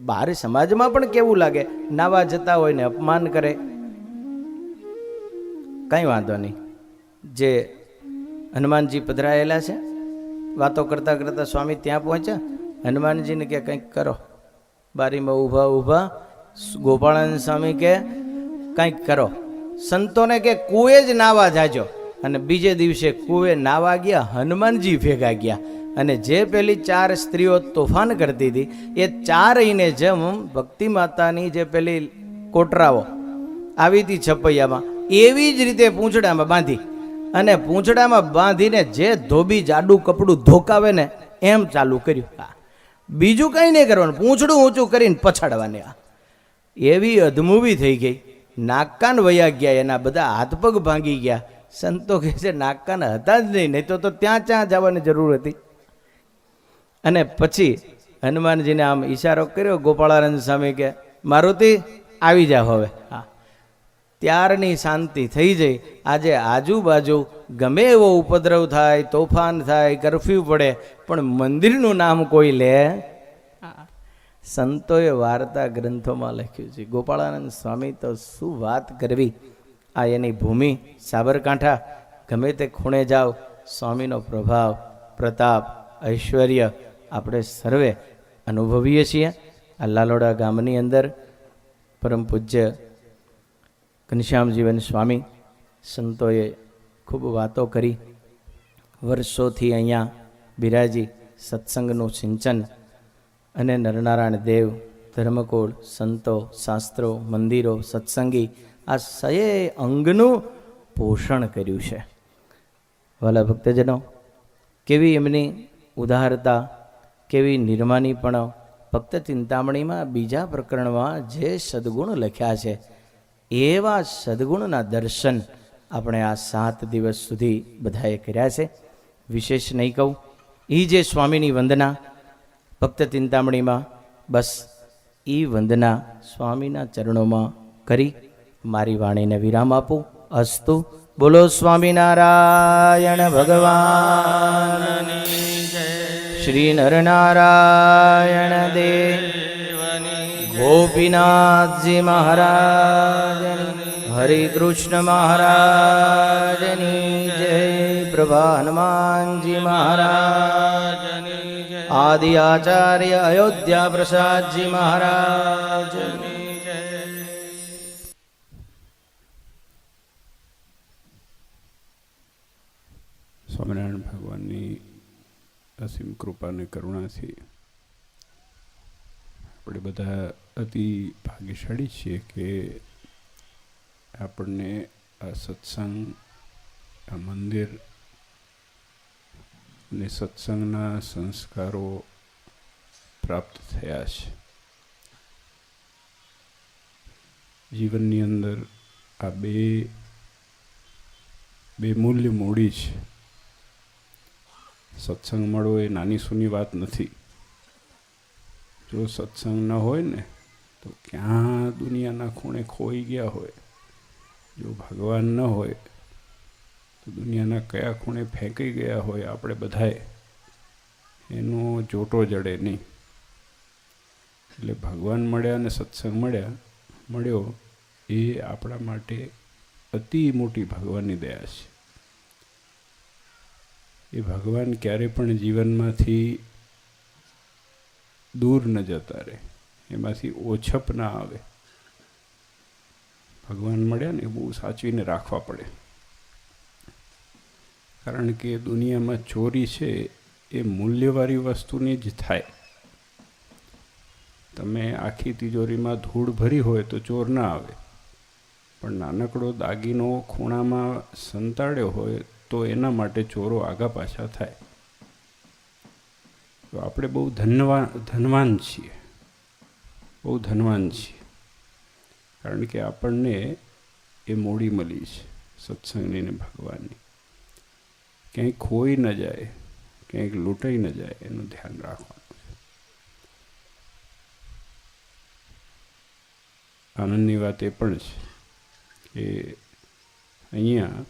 બહાર સમાજમાં પણ કેવું લાગે? નાવા જતા હોય ને અપમાન કરે. કંઈ વાંધો નહીં. જે હનુમાનજી પધરાયેલા છે, વાતો કરતા કરતા સ્વામી ત્યાં પહોંચ્યા. હનુમાનજીને કે કંઈક કરો. બારીમાં ઊભા ઊભા ગોપાળાનંદ સ્વામી કે કંઈક કરો. સંતોને કે કુએ જ નાવા જાજો. અને બીજે દિવસે કુએ નાવા ગયા. હનુમાનજી ભેગા ગયા. અને જે પેલી 4 સ્ત્રીઓ તોફાન કરતી હતી એ 4યને જેમ ભક્તિ માતાની જે પેલી કોટરાઓ આવી હતી છપૈયામાં, એવી જ રીતે પૂંછડામાં બાંધી અને પૂંછડામાં બાંધીને જે ધોબી જાડું કપડું ધોકાવે ને એમ ચાલુ કર્યું. હા, બીજું કંઈ નહીં કરવાનું, પૂંછડું ઊંચું કરીને પછાડવાની. એવી અધમૂવી થઈ ગઈ. નાકકાન વયા ગયા, એના બધા હાથ પગ ભાંગી ગયા. સંતો કહે છે નાકકાન હતા જ નહીં તો ત્યાં જવાની જરૂર હતી. અને પછી હનુમાનજીને આમ ઈશારો કર્યો. ગોપાળાનંદ સ્વામી કે મારુતિ આવી જાવ હવે. હા, ત્યારની શાંતિ થઈ જઈ. આજે આજુબાજુ ગમે એવો ઉપદ્રવ થાય, તોફાન થાય, કરફ્યુ પડે, પણ મંદિરનું નામ કોઈ લે. સંતોએ વાર્તા ગ્રંથોમાં લખ્યું છે. ગોપાળાનંદ સ્વામી તો શું વાત કરવી. આ એની ભૂમિ સાબરકાંઠા. ગમે તે ખૂણે જાઓ, સ્વામીનો પ્રભાવ, પ્રતાપ, ઐશ્વર્ય આપણે સર્વે અનુભવીએ છીએ. આ લાલોડા ગામની અંદર પરમ પૂજ્ય ઘનશ્યામજીવન સ્વામી સંતોએ ખૂબ વાતો કરી. વર્ષોથી અહીંયા બિરાજી સત્સંગનું સિંચન અને નરનારાયણ દેવ, ધર્મકુળ, સંતો, શાસ્ત્રો, મંદિરો, સત્સંગી આ સયે અંગનું પોષણ કર્યું છે. વાલા ભક્તજનો, કેવી એમની ઉદારતા, કેવી નિર્માની પણ ભક્ત ચિંતામણીમાં બીજા પ્રકરણમાં જે સદ્ગુણ લખ્યા છે એવા સદ્ગુણના દર્શન આપણે આ 7 દિવસ સુધી બધાએ કર્યા છે. વિશેષ નહીં કહું, એ જે સ્વામીની વંદના ભક્ત ચિંતામણીમાં, બસ એ વંદના સ્વામીના ચરણોમાં કરી મારી વાણીને વિરામ આપું. અસ્તુ. બોલો સ્વામિનારાયણ ભગવાનની જય. શ્રી નરનારાયણ દેવ, ગોપીનાથજી મહારાજની, હરે કૃષ્ણ મહારાજની જય. પ્રભા હનુમાનજી મહારાજની જય. આદિ આચાર્ય અયોધ્યા પ્રસાદજી મહારાજની જય. સ્વામિનારાયણ ભગવાનની અસીમ કૃપા અને કરુણાથી આપણે બધા અતિ ભાગ્યશાળી છીએ કે આપણને આ સત્સંગ, આ મંદિર અને સત્સંગના સંસ્કારો પ્રાપ્ત થયા છે. જીવનની અંદર આ બે મૂલ્ય મૂડી છે. સત્સંગ મળવો એ નાની સૂની વાત નથી. જો સત્સંગ ન હોય ને તો ક્યાં દુનિયાના ખૂણે ખોઈ ગયા હોય. જો ભગવાન ન હોય તો દુનિયાના કયા ખૂણે ફેંકી ગયા હોય આપણે બધાએ, એનો જોટો જડે નહીં. એટલે ભગવાન મળ્યા અને સત્સંગ મળ્યો એ આપણા માટે અતિ મોટી ભગવાનની દયા છે. એ ભગવાન ક્યારે પણ જીવનમાંથી દૂર ન જતા રહે, એમાંથી ઓછપ ના આવે. ભગવાન મળ્યા ને એ બહુ સાચવીને રાખવા પડે. કારણ કે દુનિયામાં ચોરી છે એ મૂલ્યવાળી વસ્તુની જ થાય. તમે આખી તિજોરીમાં ધૂળ ભરી હોય તો ચોર ના આવે, પણ નાનકડો દાગીનો ખૂણામાં સંતાડ્યો હોય તો એના માટે ચોરો આગા પાછા થાય. તો આપણે બહુ ધનવાન છીએ, બહુ ધનવાન છીએ. કારણ કે આપણને એ મૂડી મળી છે સત્સંગની ને ભગવાનની. ક્યાંય ખોઈ ન જાય, ક્યાંય લૂંટાઈ ન જાય, એનું ધ્યાન રાખવાનું છે. આનંદની વાત એ પણ છે કે અહીંયા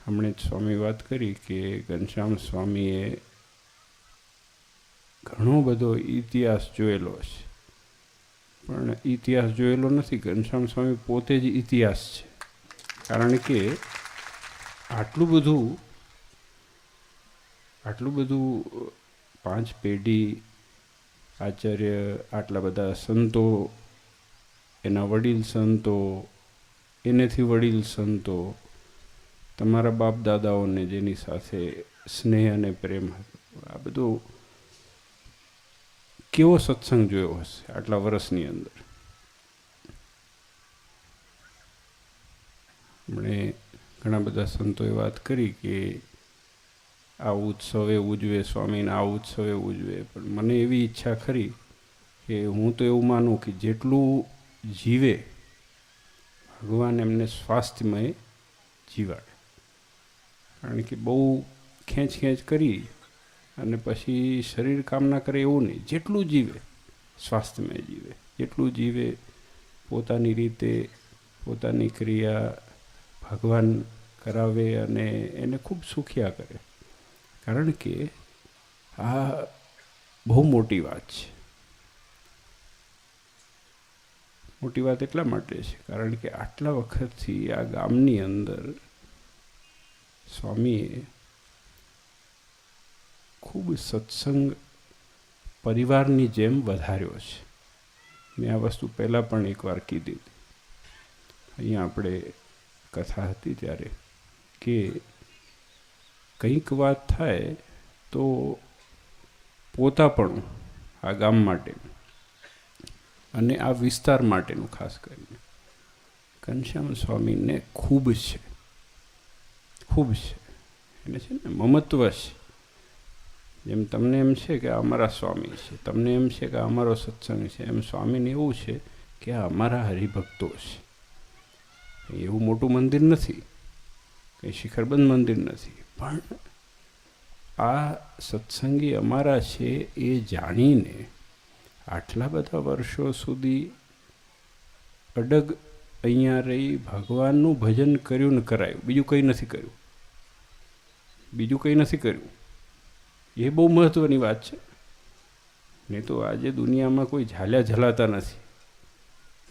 હમણે જ સ્વામી વાત કરી કે ઘનશ્યામ સ્વામીએ ઘણો બધો ઇતિહાસ જોયેલો છે, પણ ઇતિહાસ જોયેલો નથી. ઘનશ્યામ સ્વામી પોતે જ ઇતિહાસ છે. કારણ કે આટલું બધું 5 પેઢી આચાર્ય, આટલા બધા સંતો, એના વડીલ સંતો, એનેથી વડીલ સંતો, તમારા બાપ દાદાઓને જેની સાથે સ્નેહ અને પ્રેમ હતો, આ બધું કેવો સત્સંગ જોયો હશે આટલા વર્ષની અંદર. આપણે ઘણા બધા સંતોએ વાત કરી કે આ ઉત્સવે ઉજવે, સ્વામીના આ ઉત્સવે ઉજવે, પણ મને એવી ઈચ્છા ખરી કે હું તો એવું માનું કે જેટલું જીવે ભગવાન એમને સ્વાસ્થ્યમય જીવાડે. કારણ કે બહુ ખેંચ કરી અને પછી શરીર કામ ના કરે એવું નહીં. જેટલું જીવે સ્વાસ્થ્યમય જીવે, જેટલું જીવે પોતાની રીતે, પોતાની ક્રિયા ભગવાન કરાવે અને એને ખૂબ સુખિયા કરે. કારણ કે આ બહુ મોટી વાત છે. મોટી વાત એટલા માટે છે કારણ કે આટલા વખતથી આ ગામની અંદર સ્વામીએ ખૂબ સત્સંગ પરિવારની જેમ વધાર્યો છે. મેં આ વસ્તુ પહેલાં પણ એકવાર કીધી હતી અહીંયા આપણે કથા હતી ત્યારે કે કંઈક વાત થાય તો પોતાપણું આ ગામ માટેનું અને આ વિસ્તાર માટેનું ખાસ કરીને ઘનશ્યામ સ્વામીને ખૂબ છે. એને છે ને મમત્વ છે. જેમ તમને એમ છે કે આ અમારા સ્વામી છે, તમને એમ છે કે આ અમારો સત્સંગ છે, એમ સ્વામીને એવું છે કે આ અમારા હરિભક્તો છે. એવું મોટું મંદિર નથી, કંઈ શિખરબંધ મંદિર નથી, પણ આ સત્સંગી અમારા છે એ જાણીને આટલા બધા વર્ષો સુધી અડગ અહીંયા રહી ભગવાનનું ભજન કર્યું ને કરાયું, બીજું કંઈ નથી કર્યું, બીજું કંઈ નથી કર્યું. એ બહુ મહત્ત્વની વાત છે. નહીં તો આજે દુનિયામાં કોઈ ઝાલ્યા ઝલાતા નથી.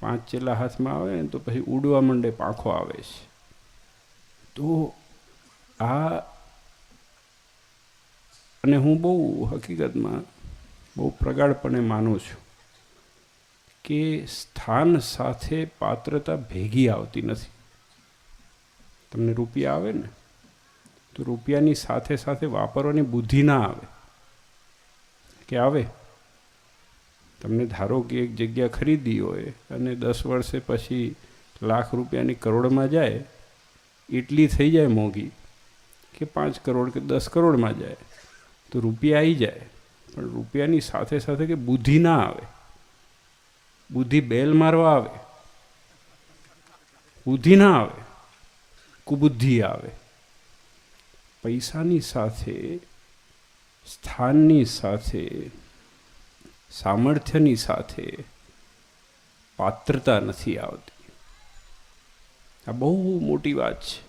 5 ચેલા હાથમાં આવે ને તો પછી ઉડવા માંડે, પાંખો આવે છે. તો આ, અને હું બહુ હકીકતમાં બહુ પ્રગાઢપણે માનું છું કે સ્થાન સાથે પાત્રતા ભેગી આવતી નથી. તમને રૂપિયા આવે ને તો રૂપિયાની સાથે સાથે વાપરવાની બુદ્ધિ ના આવે કે આવે. તમને ધારો કે એક જગ્યા ખરીદી હોય અને 10 વર્ષે પછી લાખ રૂપિયાની કરોડમાં જાય, એટલી થઈ જાય મોંઘી કે 5 કરોડ કે 10 કરોડમાં જાય તો રૂપિયા આવી જાય, પણ રૂપિયાની સાથે સાથે કે બુદ્ધિ ના આવે. બુદ્ધિ બેલ મારવા આવે, બુદ્ધિ ના આવે, કુબુદ્ધિ આવે. પૈસાની સાથે, સ્થાનની સાથે, સામર્થ્યની સાથે પાત્રતા નથી આવતી. આ બહુ મોટી વાત છે.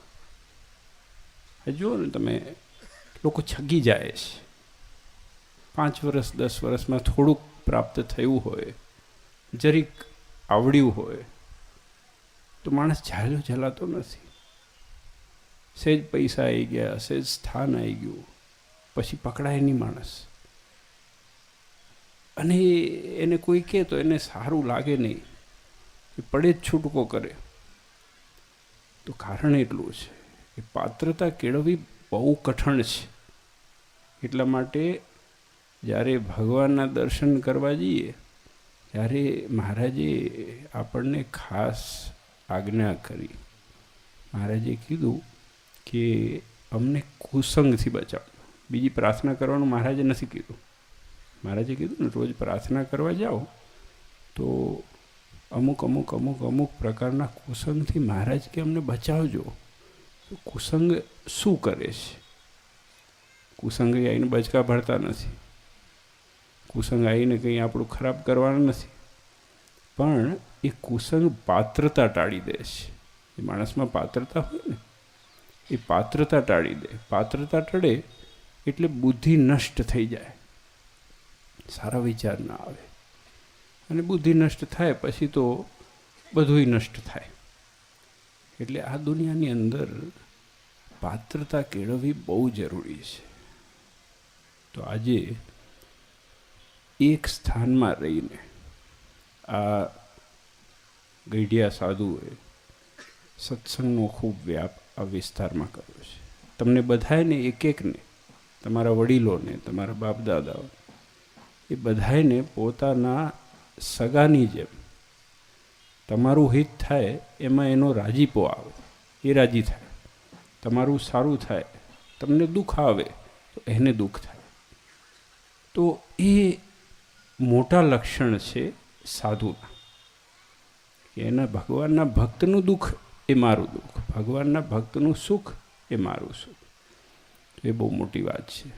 જુઓ ને તમે, લોકો છગી જાય છે. 5 વર્ષ 10 વર્ષમાં થોડુંક પ્રાપ્ત થયું હોય, જરીક આવડ્યું હોય તો માણસ ઝાલ્યો ઝલાતો નથી. સહેજ પૈસા આવી ગયા, સહેજ સ્થાન આવી ગયું, પછી પકડાય નહીં માણસ. અને એને કોઈ કહે તો એને સારું લાગે નહીં, એ પડે જ છૂટકો કરે. તો કારણ એટલું છે કે પાત્રતા કેળવવી બહુ કઠણ છે. એટલા માટે જ્યારે ભગવાનના દર્શન કરવા જઈએ ત્યારે મહારાજે આપણને ખાસ આજ્ઞા કરી. મહારાજે કીધું કે અમને કુસંગથી બચાવો. બીજી પ્રાર્થના કરવાનું મહારાજે નથી કીધું. મહારાજે કીધું ને રોજ પ્રાર્થના કરવા જાઓ તો અમુક પ્રકારના કુસંગથી મહારાજ કે અમને બચાવજો. કુસંગ શું કરે છે? કુસંગ આવીને બચકા ભરતા નથી, કુસંગ આવીને કંઈ આપણું ખરાબ કરવાનું નથી, પણ એ કુસંગ પાત્રતા ટાળી દે છે. એ માણસમાં પાત્રતા હોય ને, એ પાત્રતા ટાળી દે. પાત્રતા ટળે એટલે બુદ્ધિ નષ્ટ થઈ જાય, સારા વિચાર ના આવે, અને બુદ્ધિ નષ્ટ થાય પછી તો બધુંય નષ્ટ થાય. એટલે આ દુનિયાની અંદર પાત્રતા કેળવવી બહુ જરૂરી છે. તો આજે એક સ્થાનમાં રહીને આ ગઈઢિયા સાધુએ સત્સંગનો ખૂબ વ્યાપ આ વિસ્તારમાં કર્યો છે. તમને બધાને એક એકને, તમારા વડીલોને, તમારા બાપ દાદાઓ, એ બધાને પોતાના સગાની જેમ તમારું હિત થાય એમાં એનો રાજીપો આવે, એ રાજી થાય. તમારું સારું થાય, તમને દુઃખ આવે તો એને દુઃખ થાય. તો એ મોટા લક્ષણ છે સાધુના, કે એના ભગવાનના ભક્તનું દુઃખ એ મારું દુઃખ, ભગવાનના ભક્તનું સુખ એ મારું સુખ. તો એ બહુ મોટી વાત છે.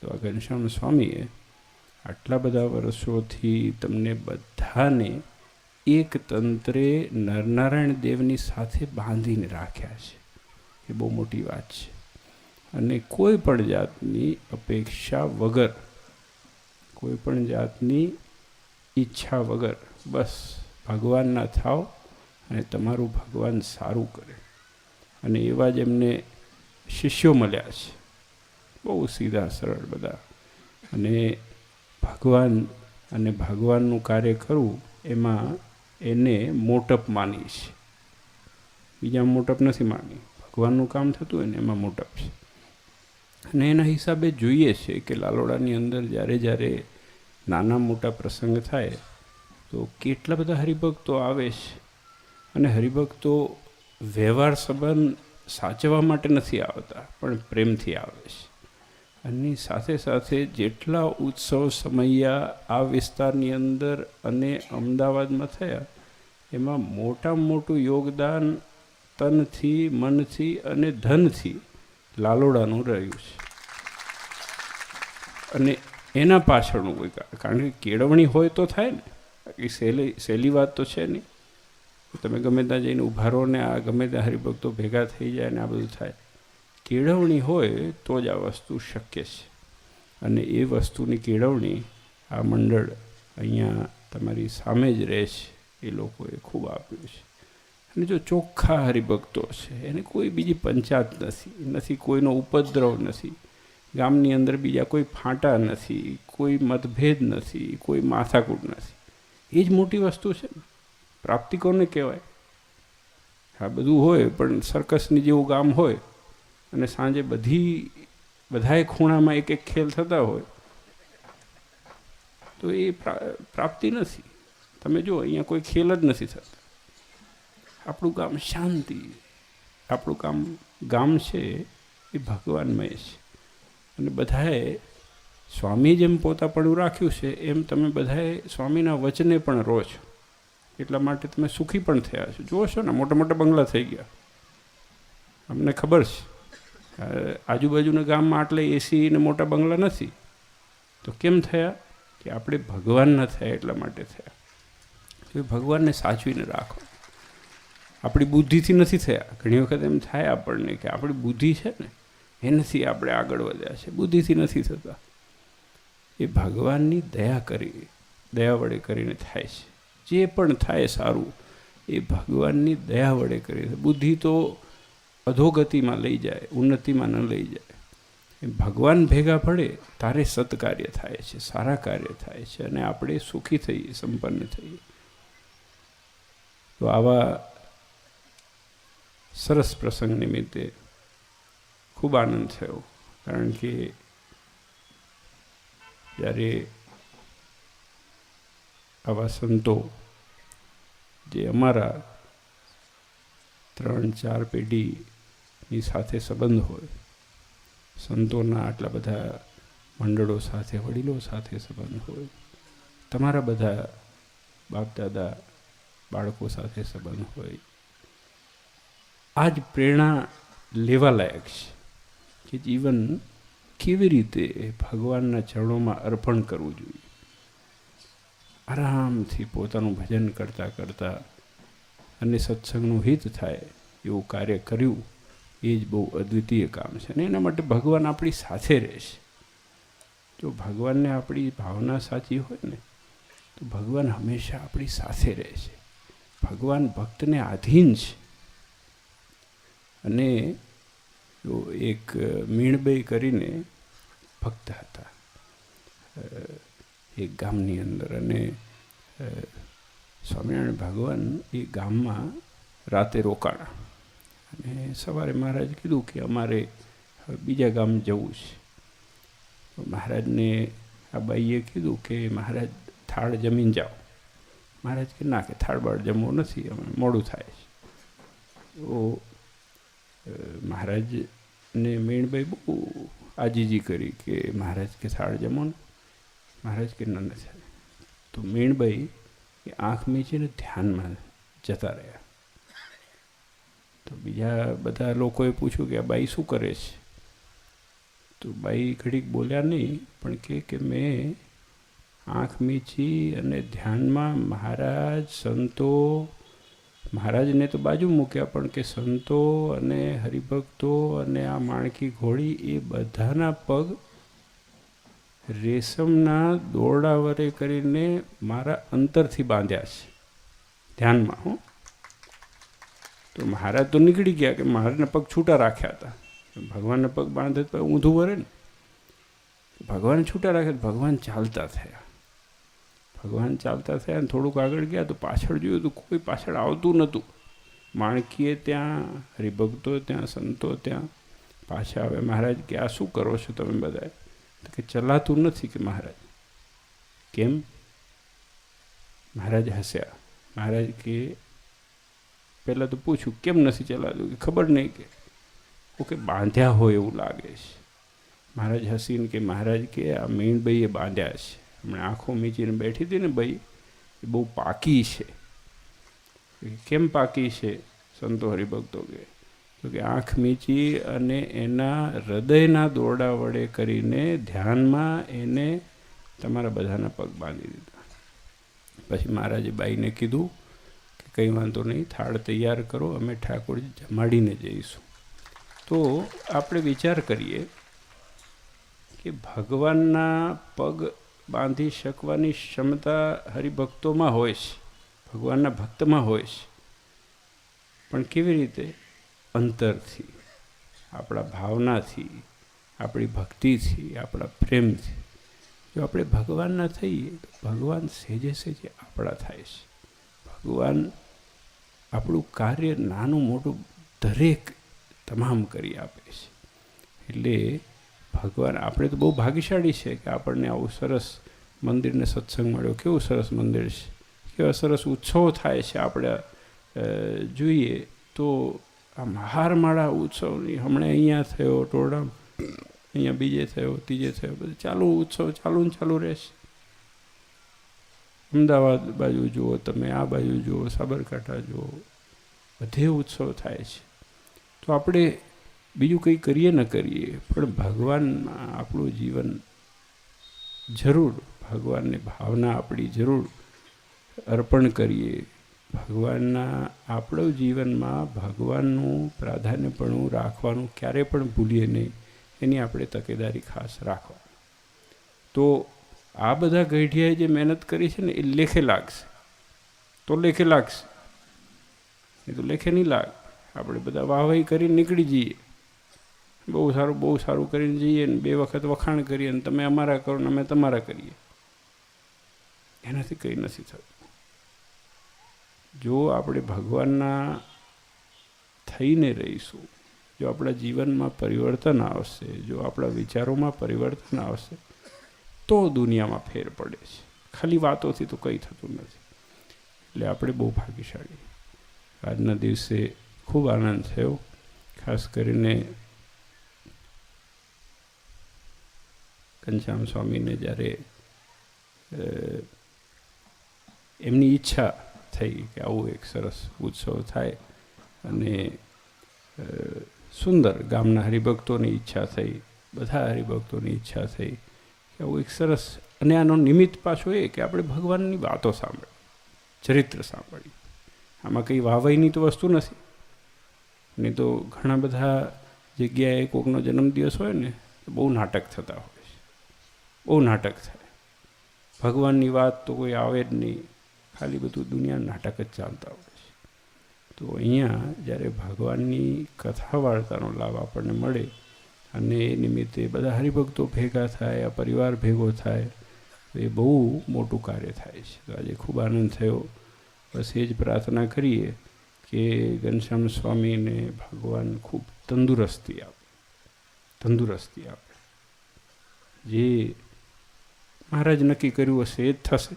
તો આ ઘનશ્યામ સ્વામીએ આટલા બધા વર્ષોથી તમને બધાને એક તંત્રે નરનારાયણ દેવની સાથે બાંધીને રાખ્યા છે. એ બહુ મોટી વાત છે. અને કોઈ પણ જાતની અપેક્ષા વગર, કોઈ પણ જાતની ઈચ્છા વગર બસ ભગવાનના થાવ અને તમારું ભગવાન સારું કરે. અને એવા જ એમને શિષ્યો મળ્યા છે, બહુ સીધા સરળ બધા. અને ભગવાન અને ભગવાનનું કાર્ય કરવું એમાં એને મોટપ માની છે. બીજા મોટપ નથી માની. ભગવાનનું કામ થતું હોય ને એમાં મોટપ છે. અને એના હિસાબે જોઈએ છે કે લાલોડાની અંદર જ્યારે જ્યારે નાના મોટા પ્રસંગ થાય તો કેટલા બધા હરિભક્તો આવે છે. અને હરિભક્તો વ્યવહાર સંબંધ સાચવવા માટે નથી આવતા, પણ પ્રેમથી આવે છે. અને સાથે સાથે જેટલા ઉત્સવ સમયા આ વિસ્તારની અંદર અને અમદાવાદમાં થયા, એમાં મોટામાં મોટું યોગદાન તનથી, મનથી અને ધનથી લાલોડાનું રહ્યું છે. અને એના પાછળનું કોઈ કારણ કે કેળવણી હોય તો થાય ને, એ સહેલી વાત તો છે નહીં. તમે ગમે ત્યાં જઈને ઊભા રહો ને આ ગમે ત્યાં હરિભક્તો ભેગા થઈ જાય ને આ બધું થાય. કેળવણી હોય તો જ આ વસ્તુ શક્ય છે. અને એ વસ્તુની કેળવણી આ મંડળ અહીંયા તમારી સામે જ રહે છે, એ લોકોએ ખૂબ આપ્યું છે. અને જો ચોખ્ખા હરિભક્તો છે, એને કોઈ બીજી પંચાયત નથી, કોઈનો ઉપદ્રવ નથી, ગામની અંદર બીજા કોઈ ફાંટા નથી, કોઈ મતભેદ નથી, કોઈ માથાકૂટ નથી. એ જ મોટી વસ્તુ છે ને. પ્રાપ્તિ કોને કહેવાય? આ બધું હોય પણ સર્કસની જેવું ગામ હોય અને સાંજે બધાએ ખૂણામાં એક એક ખેલ થતા હોય તો એ પ્રાપ્તિ નથી. તમે જો અહીંયા કોઈ ખેલ જ નથી થતા. આપણું ગામ શાંતિ, આપણું ગામ છે એ ભગવાનમય છે. અને બધાએ સ્વામી જેમ પોતાપણું રાખ્યું છે એમ તમે બધાએ સ્વામીના વચને પણ રહો છો. એટલા માટે તમે સુખી પણ થયા છો. જુઓ છો ને, મોટા મોટા બંગલા થઈ ગયા. અમને ખબર છે આજુબાજુના ગામમાં આટલે એસી ને મોટા બંગલા નથી. તો કેમ થયા? કે આપણે ભગવાનના થયા એટલા માટે થયા. તો ભગવાનને સાચવીને રાખો. આપણી બુદ્ધિથી નથી થયા. ઘણી વખત એમ થાય આપણને કે આપણી બુદ્ધિ છે ને એનાથી આપણે આગળ વધ્યા છે. બુદ્ધિથી નથી થતા. એ ભગવાનની દયા વડે કરીને થાય છે. જે પણ થાય સારું એ ભગવાનની દયા વડે કરીને. બુદ્ધિ તો અધોગતિમાં લઈ જાય, ઉન્નતિમાં ન લઈ જાય. એ ભગવાન ભેગા પડે તારે સત્કાર્ય થાય છે, સારા કાર્ય થાય છે અને આપણે સુખી થઈએ, સંપન્ન થઈએ. તો આવા સરસ પ્રસંગ નિમિત્તે ખૂબ આનંદ થયો. કારણ કે જ્યારે આવા સંતો જે અમારા 3-4 પેઢીની સાથે સંબંધ હોય, સંતોના આટલા બધા મંડળો સાથે, વડીલો સાથે સંબંધ હોય, તમારા બધા બાપ દાદા બાળકો સાથે સંબંધ હોય, આ જ પ્રેરણા લેવા લાયક છે કે જીવન કેવી રીતે ભગવાનના ચરણોમાં અર્પણ કરવું જોઈએ. આરામથી પોતાનું ભજન કરતાં કરતાં અને સત્સંગનું હિત થાય એવું કાર્ય કર્યું, એ જ બહુ અદ્વિતીય કામ છે. અને એના માટે ભગવાન આપણી સાથે રહેશે. જો ભગવાનને આપણી ભાવના સાચી હોય ને તો ભગવાન હંમેશા આપણી સાથે રહેશે. ભગવાન ભક્તને આધીન છે. અને જો એક મીણબાઈ કરીને ભક્ત હતા એક ગામની અંદર, અને સ્વામિનારાયણ ભગવાન એ ગામમાં રાતે રોકાણા. અને સવારે મહારાજ કીધું કે અમારે બીજા ગામ જવું છે. મહારાજને આ બાઈએ કીધું કે મહારાજ થાળ જમીન જાઓ. મહારાજ કે ના, કે થાળ બાળ જમવો નથી, અમે મોડું થાય છે. તો મહારાજને મીણબાઈ બહુ આજીજી કરી કે મહારાજ કે થાળ જમો ને. મહારાજ કે ના નથી. તો મીણબાઈ એ આંખ મીચીને ધ્યાનમાં જતા રહ્યા. તો બીજા બધા લોકોએ પૂછ્યું કે આ બાઈ શું કરે છે? તો બાઈ ઘડીક બોલ્યા નહીં, પણ કે મેં આંખ મીચી અને ધ્યાનમાં મહારાજ, સંતો, મહારાજને તો બાજુ મૂક્યા, પણ કે સંતો અને હરિભક્તો અને આ માણકી ઘોડી એ બધાના પગ રેશમના દોરડા વડે કરીને મારા અંતરથી બાંધ્યા છે ધ્યાનમાં. હું તો મહારાજ તો નીકળી ગયા કે મહારાજના પગ છૂટા રાખ્યા હતા. ભગવાનના પગ બાંધે તો ઊંધું વરે ને. ભગવાન છૂટા રાખ્યા, ભગવાન ચાલતા થયા. ભગવાન ચાલતા થયા અને થોડુંક આગળ ગયા તો પાછળ જોયું તો કોઈ પાછળ આવતું નહોતું. માણકીએ ત્યાં, હરિભક્તો ત્યાં, સંતો ત્યાં. પાછા આવે. મહારાજ કે આ શું કરો છો તમે બધાએ? તો કે ચલાતું નથી. કે મહારાજ કેમ? મહારાજ હસ્યા. મહારાજ કે પહેલાં તો પૂછ્યું કેમ નથી ચલાતું? કે ખબર નહીં. કે ઓકે બાંધ્યા હોય એવું લાગે છે. મહારાજ હસીને કે મહારાજ કે આ મીણબાઈએ બાંધ્યા છે. હમણાં આંખો મીચીને બેઠી હતી ને બાઈ, એ બહુ પાકી છે. કેમ પાકી છે? સંતો હરિભક્તો કે તો કે આંખ મીચી અને એના હૃદયના દોરડા વડે કરીને ધ્યાનમાં એને તમારા બધાના પગ બાંધી દીધા. પછી મહારાજે બાઈને કીધું કે કંઈ વાંધો નહીં, થાળ તૈયાર કરો, અમે ઠાકોરજી જમાડીને જઈશું. તો આપણે વિચાર કરીએ કે ભગવાનના પગ બાંધી શકવાની ક્ષમતા હરિભક્તોમાં હોય છે, ભગવાનના ભક્તમાં હોય છે. પણ કેવી રીતે? અંતરથી, આપણા ભાવનાથી, આપણી ભક્તિથી, આપણા પ્રેમથી. જો આપણે ભગવાનના થઈએ તો ભગવાન સહેજે સહેજે આપણા થાય છે. ભગવાન આપણું કાર્ય નાનું મોટું દરેક તમામ કરી આપે છે. એટલે ભગવાન, આપણે તો બહુ ભાગ્યશાળી છે કે આપણને આવું સરસ મંદિરને સત્સંગ મળ્યો. કેવું સરસ મંદિર છે, કેવા સરસ ઉત્સવો થાય છે. આપણે જોઈએ તો આ હારમાળા ઉત્સવની હમણાં અહીંયા થયો ટોરડામ, અહીંયા બીજે થયો, ત્રીજે થયો, બધું ચાલુ ઉત્સવ ચાલુ ને ચાલુ રહેશે. અમદાવાદ બાજુ જુઓ તમે, આ બાજુ જુઓ, સાબરકાંઠા જુઓ, બધે ઉત્સવ થાય છે. તો આપણે બીજું કંઈ કરીએ ન કરીએ પણ ભગવાનમાં આપણું જીવન જરૂર, ભગવાનની ભાવના આપણી જરૂર અર્પણ કરીએ. ભગવાનના આપણું જીવનમાં ભગવાનનું પ્રાધાન્યપણું રાખવાનું ક્યારે પણ ભૂલીએ નહીં, એની આપણે તકેદારી ખાસ રાખવાની. તો આ બધા ગઢિયાએ જે મહેનત કરી છે ને એ લેખે લાગશે, તો લેખે લાગશે, એ તો લેખે નહીં લાગે. આપણે બધા વાહવાહી કરીને નીકળી જઈએ, બહુ સારું કરીને જઈએ ને 2 વખત વખાણ કરીએ ને તમે અમારા કરો ને અમે તમારા કરીએ, એનાથી કંઈ નથી થતું. જો આપણે ભગવાનના થઈને રહીશું, જો આપણા જીવનમાં પરિવર્તન આવશે, જો આપણા વિચારોમાં પરિવર્તન આવશે તો દુનિયામાં ફેર પડે છે. ખાલી વાતોથી તો કંઈ થતું નથી. એટલે આપણે બહુ ભાગ્યશાળી. આજના દિવસે ખૂબ આનંદ થયો. ખાસ કરીને ઘનશ્યામ સ્વામીને જ્યારે એમની ઈચ્છા થઈ કે આવું એક સરસ ઉત્સવ થાય અને સુંદર ગામના હરિભક્તોની ઈચ્છા થઈ, બધા હરિભક્તોની ઈચ્છા થઈ કે આવું એક સરસ, અને આનો નિમિત્ત પાછો એ કે આપણે ભગવાનની વાતો સાંભળી, ચરિત્ર સાંભળી. આમાં કંઈ વાહવાઈની તો વસ્તુ નથી. નહીં તો ઘણા બધા જગ્યાએ કોઈકનો જન્મદિવસ હોય ને તો બહુ નાટક થતા હોય છે, બહુ નાટક થાય. ભગવાનની વાત તો કોઈ આવે જ નહીં, ખાલી બધું દુનિયા નાટક જ ચાલતા હોય છે. તો અહીંયા જ્યારે ભગવાનની કથા વાર્તાનો લાભ આપણને મળે અને એ નિમિત્તે બધા હરિભક્તો ભેગા થાય, આ પરિવાર ભેગો થાય, તો એ બહુ મોટું કાર્ય થાય છે. તો આજે ખૂબ આનંદ થયો. બસ એ જ પ્રાર્થના કરીએ કે ઘનશ્યામ સ્વામીને ભગવાન ખૂબ તંદુરસ્તી આપે, તંદુરસ્તી આપે. જે મહારાજ નક્કી કર્યું હશે એ જ થશે.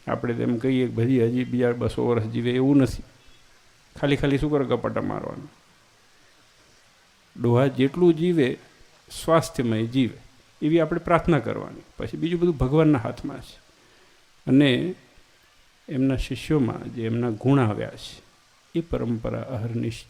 આપણે તેમ કહીએ કે બધી હજી બીજા 200 વર્ષ જીવે એવું નથી. ખાલી શું કરે, કપાટા મારવાનું. ડોહા જેટલું જીવે સ્વાસ્થ્યમય જીવે એવી આપણે પ્રાર્થના કરવાની. પછી બીજું બધું ભગવાનના હાથમાં છે. અને એમના શિષ્યોમાં જે એમના ગુણ આવ્યા છે એ પરંપરા અહર્નિશ